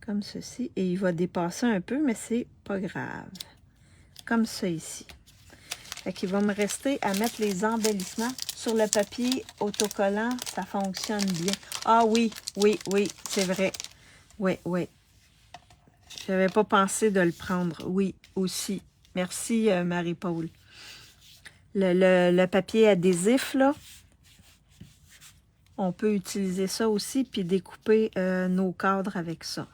Comme ceci. Et il va dépasser un peu, mais c'est pas grave. Comme ça ici. Fait qu'il va me rester à mettre les embellissements. Sur le papier autocollant, ça fonctionne bien. Ah oui, oui, oui, c'est vrai. Oui, oui. Je n'avais pas pensé de le prendre. Oui, aussi. Merci, Marie-Paul. Le papier adhésif, là, on peut utiliser ça aussi, puis découper nos cadres avec ça.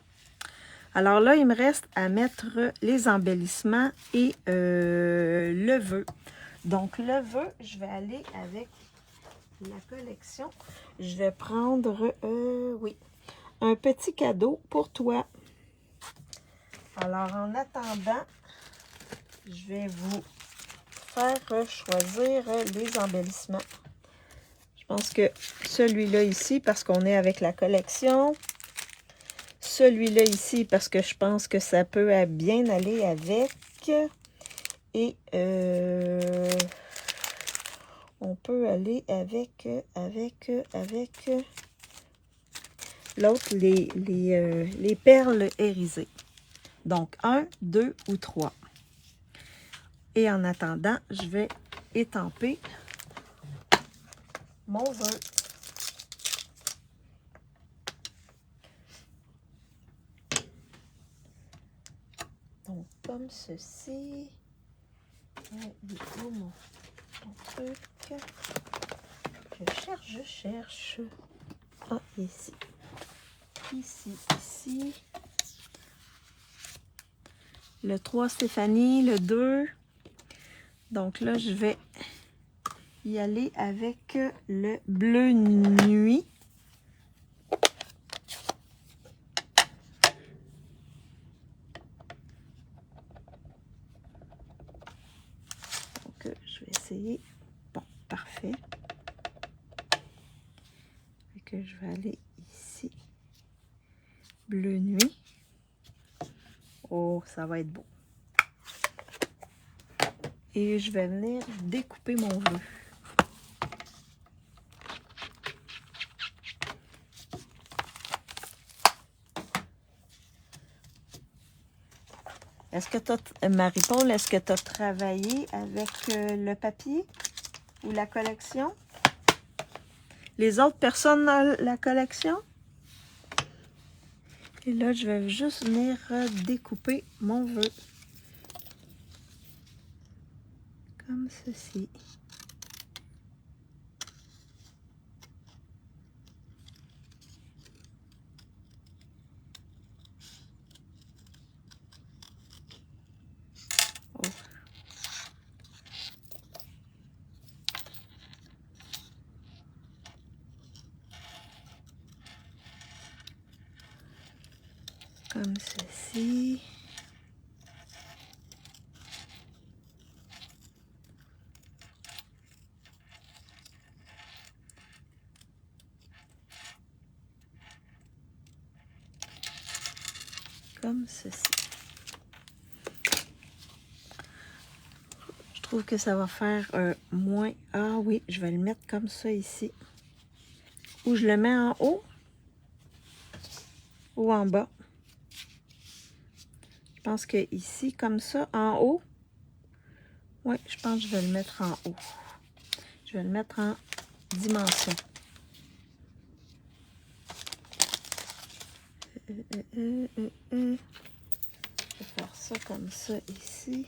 Alors là, il me reste à mettre les embellissements et le vœu. Donc, le vœu, je vais aller avec la collection. Je vais prendre, oui, un petit cadeau pour toi. Alors, en attendant, je vais vous faire choisir les embellissements. Je pense que celui-là ici, parce qu'on est avec la collection. Celui-là ici, parce que je pense que ça peut bien aller avec. Et on peut aller avec l'autre, les perles irisées. Donc, 1, 2 ou 3. Et en attendant, je vais étamper mon vœu. Donc, comme ceci. Mon truc. Je cherche. Ah, ici. Ici. Le 3, Stéphanie. Le 2. Donc là, je vais y aller avec le bleu nuit. Donc, je vais essayer. Bon, parfait. Et que je vais aller ici. Bleu nuit. Oh, ça va être beau. Et je vais venir découper mon vœu. Est-ce que tu as, Marie-Paul, est-ce que tu as travaillé avec le papier ou la collection? Les autres personnes dans la collection? Et là, je vais juste venir découper mon vœu. Comme ceci. Oh. Comme ceci. Comme ceci. Je trouve que ça va faire moins... Ah oui, je vais le mettre comme ça ici. Ou je le mets en haut ou en bas. Je pense que ici, comme ça, en haut. Oui, je pense que je vais le mettre en haut. Je vais le mettre en dimension. Je vais faire ça comme ça ici.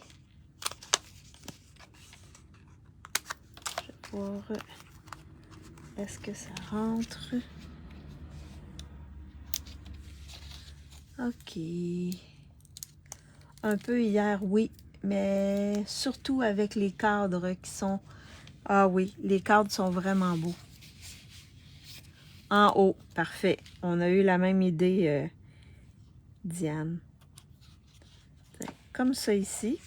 Je vais voir est-ce que ça rentre. OK. Un peu hier, oui, mais surtout avec les cadres qui sont... Ah oui, les cadres sont vraiment beaux. En haut, parfait. On a eu la même idée, Diane. Comme ça ici.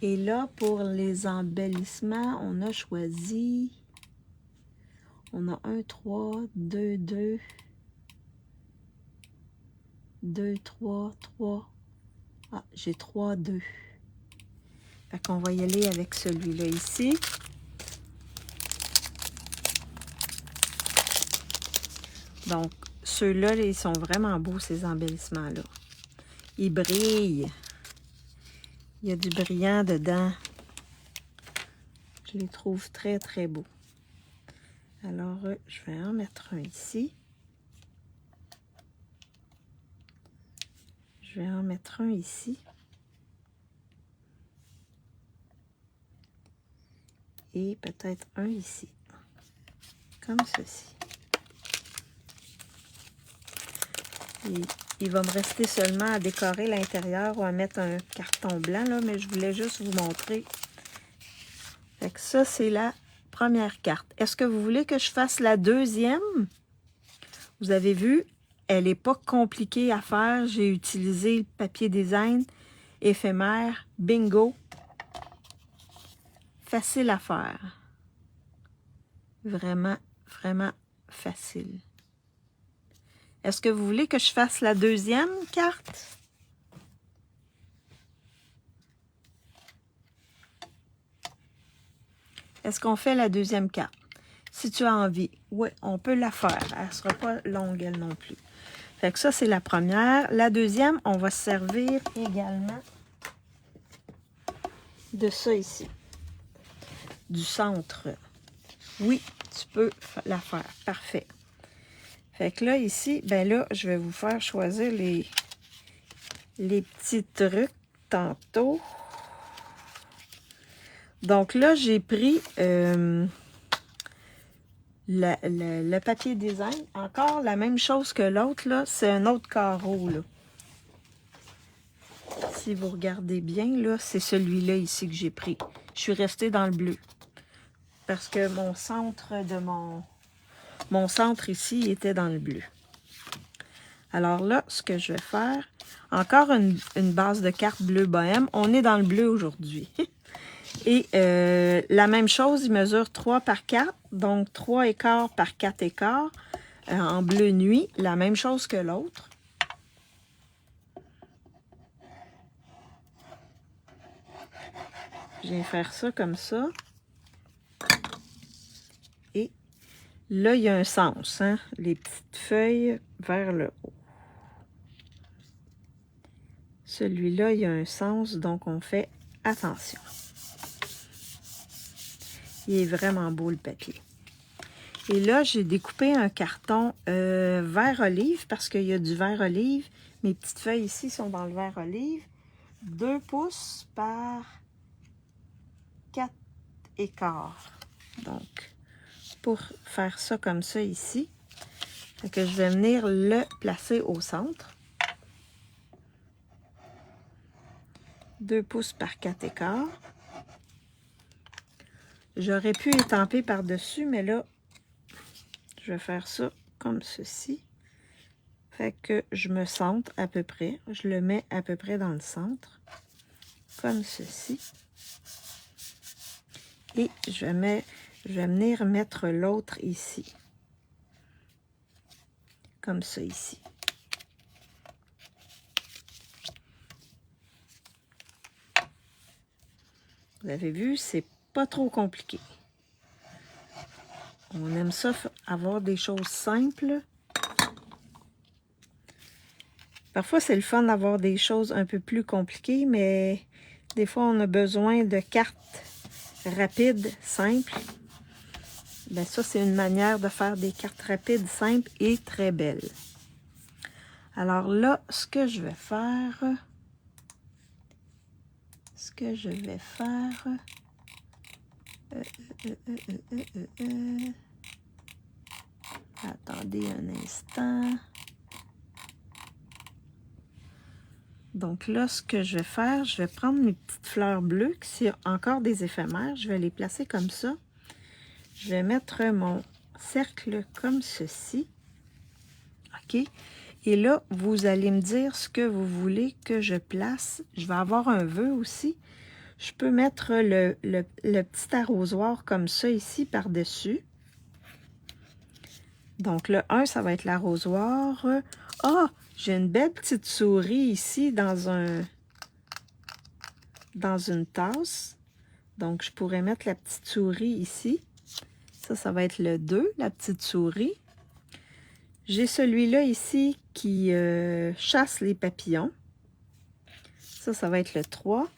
Et là, pour les embellissements, on a choisi... On a 1, 3, 2, 2... 2, 3, 3. Ah, j'ai 3, 2. Fait qu'on va y aller avec celui-là ici. Donc, ceux-là, ils sont vraiment beaux, ces embellissements-là. Ils brillent. Il y a du brillant dedans. Je les trouve très, très beaux. Alors, je vais en mettre un ici. Je vais en mettre un ici. Et peut-être un ici. Comme ceci. Et il va me rester seulement à décorer l'intérieur ou à mettre un carton blanc, là, mais je voulais juste vous montrer. Fait que ça, c'est la première carte. Est-ce que vous voulez que je fasse la deuxième? Vous avez vu, elle n'est pas compliquée à faire. J'ai utilisé le papier design éphémère. Bingo! Facile à faire. Vraiment, vraiment facile. Est-ce que vous voulez que je fasse la deuxième carte? Est-ce qu'on fait la deuxième carte? Si tu as envie. Oui, on peut la faire. Elle ne sera pas longue, elle non plus. Fait que ça, c'est la première. La deuxième, on va se servir également de ça ici. Du centre. Oui, tu peux la faire. Parfait. Fait que là, ici, ben là, je vais vous faire choisir les petits trucs tantôt. Donc là, j'ai pris le papier design. Encore la même chose que l'autre, là. C'est un autre carreau, là. Si vous regardez bien, là, c'est celui-là ici que j'ai pris. Je suis restée dans le bleu. Parce que mon centre ici était dans le bleu. Alors là, ce que je vais faire, encore une base de carte bleu bohème. On est dans le bleu aujourd'hui. Et la même chose, il mesure 3 par 4, donc 3 écarts par 4 écarts en bleu nuit. La même chose que l'autre. Je viens faire ça comme ça. Et là, il y a un sens, hein? Les petites feuilles vers le haut. Celui-là, il y a un sens, donc on fait attention. Il est vraiment beau, le papier. Et là, j'ai découpé un carton vert olive, parce qu'il y a du vert olive. Mes petites feuilles ici sont dans le vert olive. 2 pouces par 4 écarts. Donc, pour faire ça comme ça ici, que je vais venir le placer au centre. 2 pouces par 4 écarts. J'aurais pu étamper par-dessus, mais là, je vais faire ça comme ceci. Fait que je me centre à peu près. Je le mets à peu près dans le centre. Comme ceci. Et je vais venir mettre l'autre ici. Comme ça ici. Vous avez vu, c'est pas trop compliqué. On aime ça, avoir des choses simples. Parfois, c'est le fun d'avoir des choses un peu plus compliquées, mais Des fois, on a besoin de cartes rapides, simples. Ben ça, c'est une manière de faire des cartes rapides, simples et très belles. Alors là, ce que je vais faire... Attendez un instant. Donc là, ce que je vais faire, je vais prendre mes petites fleurs bleues, qui sont encore des éphémères. Je vais les placer comme ça. Je vais mettre mon cercle comme ceci. OK? Et là, vous allez me dire ce que vous voulez que je place. Je vais avoir un vœu aussi. Je peux mettre le petit arrosoir comme ça ici par-dessus. Donc le 1, ça va être l'arrosoir. Ah, j'ai une belle petite souris ici dans une tasse. Donc je pourrais mettre la petite souris ici. Ça va être le 2, la petite souris. J'ai celui-là ici qui chasse les papillons. Ça va être le 3.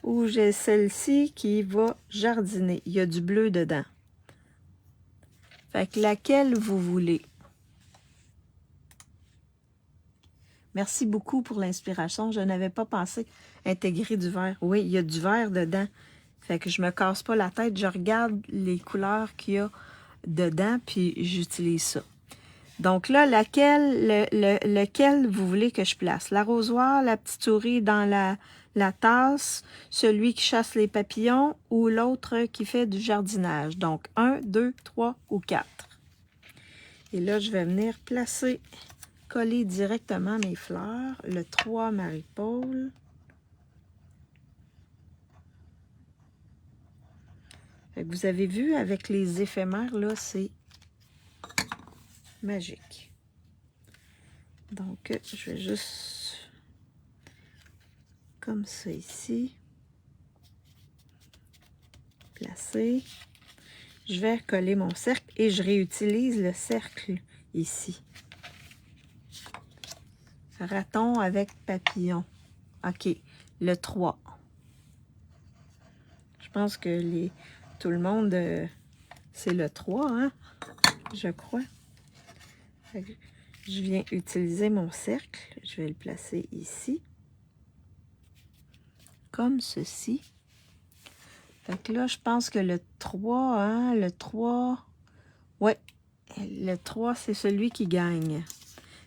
Ou j'ai celle-ci qui va jardiner. Il y a du bleu dedans. Fait que laquelle vous voulez? Merci beaucoup pour l'inspiration. Je n'avais pas pensé intégrer du vert. Oui, il y a du vert dedans. Fait que je me casse pas la tête. Je regarde les couleurs qu'il y a dedans, puis j'utilise ça. Donc là, lequel vous voulez que je place? L'arrosoir, la petite souris dans la tasse, celui qui chasse les papillons ou l'autre qui fait du jardinage. Donc 1, 2, 3 ou 4. Et là, je vais venir placer, coller directement mes fleurs. Le 3, Marie-Paul. Vous avez vu, avec les éphémères, là, c'est magique. Donc, je vais juste, comme ça ici, placer. Je vais coller mon cercle et je réutilise le cercle ici. Raton avec papillon. OK, le 3. Je pense que tout le monde, c'est le 3, hein? Je crois. Je viens utiliser mon cercle. Je vais le placer ici. Comme ceci. Fait que là, je pense que le 3, hein, le 3... Ouais, le 3, c'est celui qui gagne.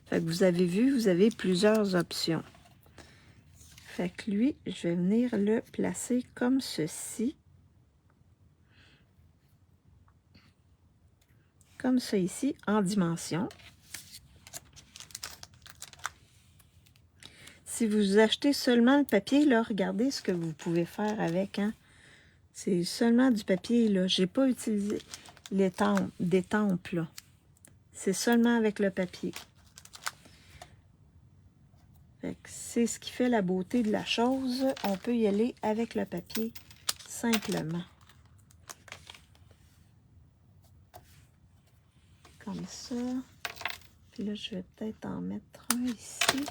Fait que vous avez vu, vous avez plusieurs options. Fait que lui, je vais venir le placer comme ceci. Comme ça ici, en dimension. Si vous achetez seulement le papier, là, regardez ce que vous pouvez faire avec, hein. C'est seulement du papier, là. J'ai pas utilisé des tempes, là. C'est seulement avec le papier. C'est ce qui fait la beauté de la chose. On peut y aller avec le papier, simplement. Comme ça. Puis là, je vais peut-être en mettre un ici.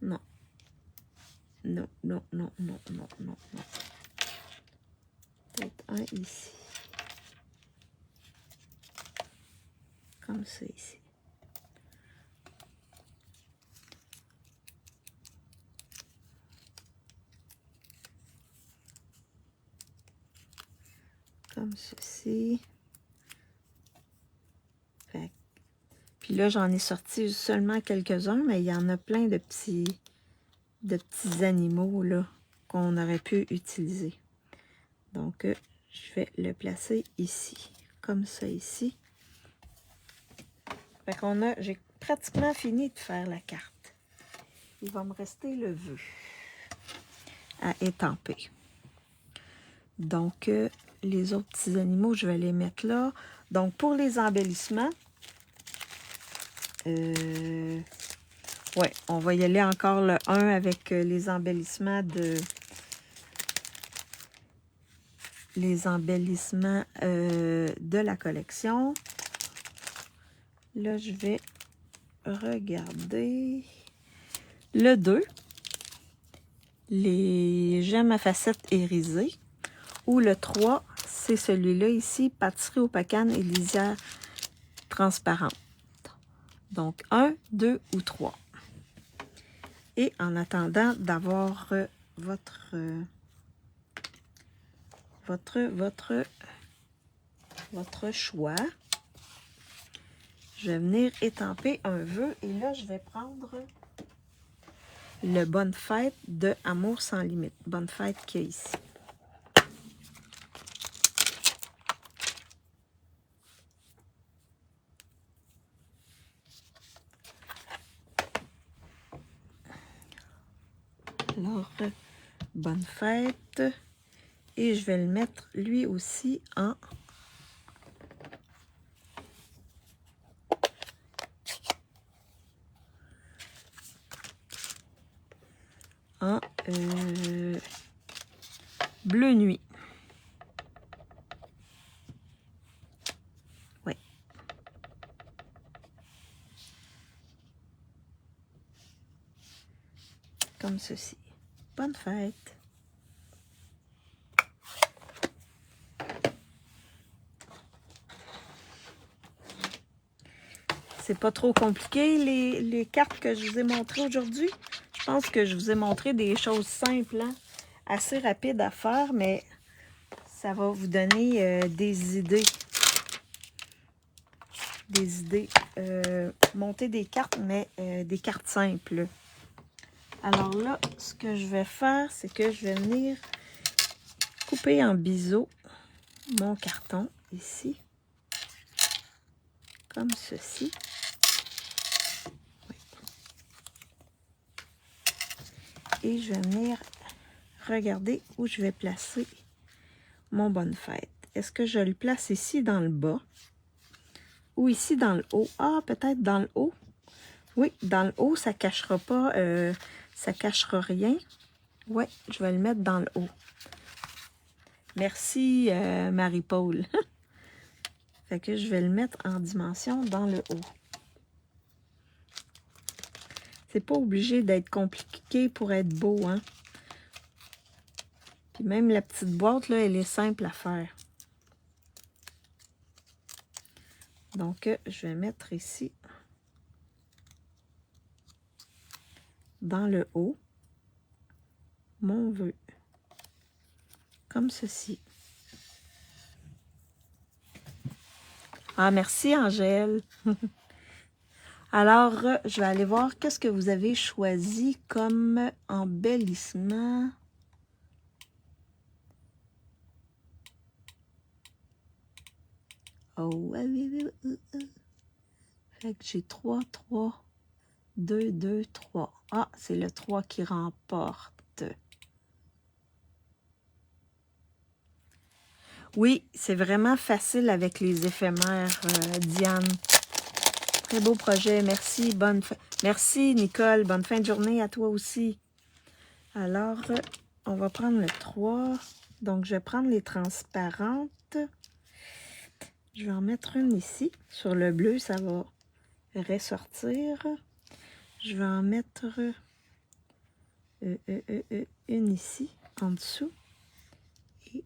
Non. Non, non, non, non, non, non, non. Peut-être un ici. Comme ça ici. Comme ceci. Puis là, j'en ai sorti seulement quelques-uns, mais il y en a plein de petits animaux là qu'on aurait pu utiliser. Donc, je vais le placer ici, comme ça ici. Fait qu'on j'ai pratiquement fini de faire la carte. Il va me rester le vœu à étamper. Donc, les autres petits animaux, je vais les mettre là. Donc, pour les embellissements, ouais, on va y aller encore le 1 avec les embellissements de la collection. Là, je vais regarder le 2. les gemmes à facettes irisées. Ou le 3, c'est celui-là ici, pâtisserie au pecan et lisière transparente. Donc 1, 2 ou 3. Et en attendant d'avoir votre choix, je vais venir étamper un vœu. Et là, je vais prendre le Bonne Fête de Amour sans limite. Bonne Fête qu'il y a ici. Alors, Bonne Fête. Et je vais le mettre lui aussi en bleu nuit. Oui. Comme ceci. Bonne fête. C'est pas trop compliqué les cartes que je vous ai montrées aujourd'hui. Je pense que je vous ai montré des choses simples, hein? Assez rapides à faire, mais ça va vous donner des idées. Des idées. Monter des cartes, mais des cartes simples. Alors là, ce que je vais faire, c'est que je vais venir couper en biseau mon carton ici. Comme ceci. Oui. Et je vais venir regarder où je vais placer mon Bonne Fête. Est-ce que je le place ici dans le bas ou ici dans le haut? Ah, peut-être dans le haut. Oui, dans le haut, ça ne cachera pas, ça ne cachera rien. Oui, je vais le mettre dans le haut. Merci, Marie-Paul. Fait que je vais le mettre en dimension dans le haut. C'est pas obligé d'être compliqué pour être beau, hein. Puis même la petite boîte, là, elle est simple à faire. Donc, je vais mettre ici, dans le haut, mon vœu. Comme ceci. Ah, merci Angèle. Alors, je vais aller voir qu'est-ce que vous avez choisi comme embellissement. Oh, fait que j'ai 3, 3, 2, 2, 3. Ah, c'est le 3 qui remporte. Oui, c'est vraiment facile avec les éphémères, Diane. Très beau projet. Merci. Merci, Nicole. Bonne fin de journée à toi aussi. Alors, on va prendre le 3. Donc, je vais prendre les transparentes. Je vais en mettre une ici. Sur le bleu, ça va ressortir. Je vais en mettre une ici, en dessous. Et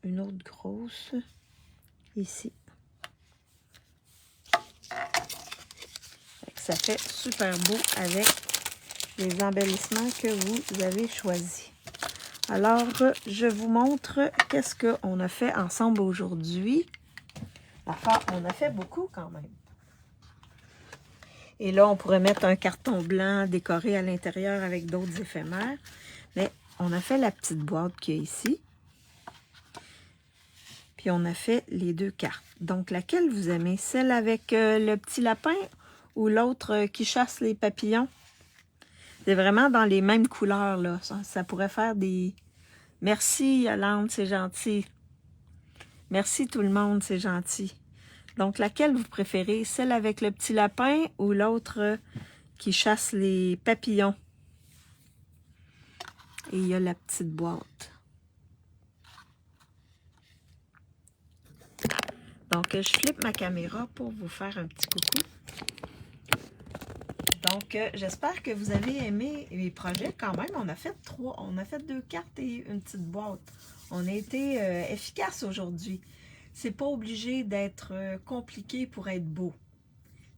une autre grosse ici. Ça fait super beau avec les embellissements que vous avez choisis. Alors, je vous montre qu'est-ce qu'on a fait ensemble aujourd'hui. Enfin, on a fait beaucoup quand même. Et là, on pourrait mettre un carton blanc décoré à l'intérieur avec d'autres éphémères. Mais on a fait la petite boîte qu'il y a ici. Puis on a fait les deux cartes. Donc, laquelle vous aimez? Celle avec le petit lapin ou l'autre qui chasse les papillons? C'est vraiment dans les mêmes couleurs, là. Ça pourrait faire des... Merci, Yolande, c'est gentil. Merci tout le monde, c'est gentil. Donc, laquelle vous préférez? Celle avec le petit lapin ou l'autre qui chasse les papillons? Et il y a la petite boîte. Donc, je flippe ma caméra pour vous faire un petit coucou. Donc, j'espère que vous avez aimé mes projets quand même. On a fait 3, on a fait 2 cartes et une petite boîte. On a été efficace aujourd'hui. C'est pas obligé d'être compliqué pour être beau.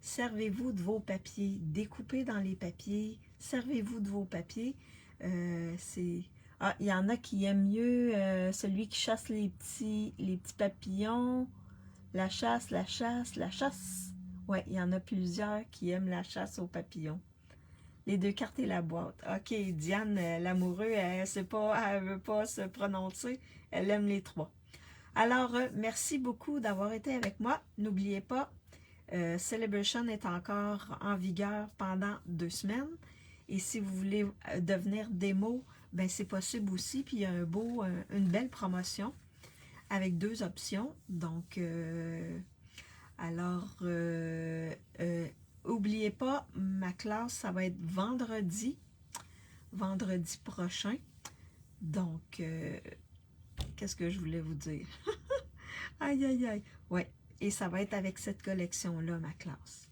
Servez-vous de vos papiers, découpez dans les papiers, servez-vous de vos papiers. Il y en a qui aiment mieux celui qui chasse les petits papillons. La chasse, la chasse, la chasse. Ouais, il y en a plusieurs qui aiment la chasse aux papillons. Les 2 cartes et la boîte. OK, Diane, l'amoureux, elle veut pas se prononcer. Elle aime les 3. Alors, merci beaucoup d'avoir été avec moi. N'oubliez pas, Celebration est encore en vigueur pendant 2 semaines. Et si vous voulez devenir démo, ben c'est possible aussi. Puis il y a une belle promotion avec 2 options. Donc, n'oubliez pas, ma classe, ça va être vendredi prochain. Donc, qu'est-ce que je voulais vous dire? Aïe, aïe, aïe. Ouais, et ça va être avec cette collection-là, ma classe.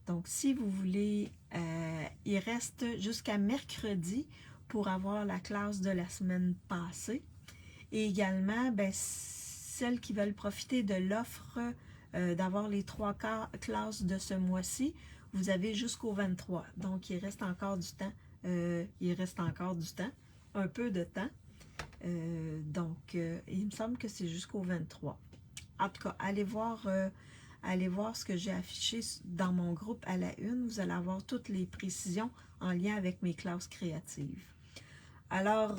Donc, si vous voulez, il reste jusqu'à mercredi pour avoir la classe de la semaine passée. Et également, ben, celles qui veulent profiter de l'offre d'avoir les 3 classes de ce mois-ci, vous avez jusqu'au 23. Donc, il reste encore du temps. Un peu de temps. Il me semble que c'est jusqu'au 23. En tout cas, allez voir ce que j'ai affiché dans mon groupe à la une. Vous allez avoir toutes les précisions en lien avec mes classes créatives. Alors,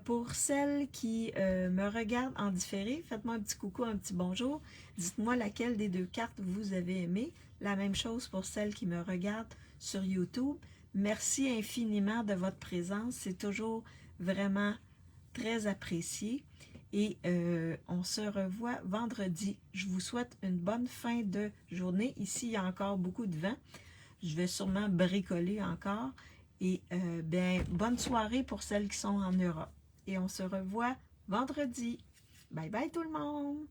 pour celles qui me regardent en différé, faites-moi un petit coucou, un petit bonjour. Dites-moi laquelle des 2 cartes vous avez aimé. La même chose pour celles qui me regardent sur YouTube. Merci infiniment de votre présence. C'est toujours vraiment très apprécié. Et on se revoit vendredi. Je vous souhaite une bonne fin de journée. Ici, il y a encore beaucoup de vent. Je vais sûrement bricoler encore. Et bonne soirée pour celles qui sont en Europe. Et on se revoit vendredi. Bye bye tout le monde!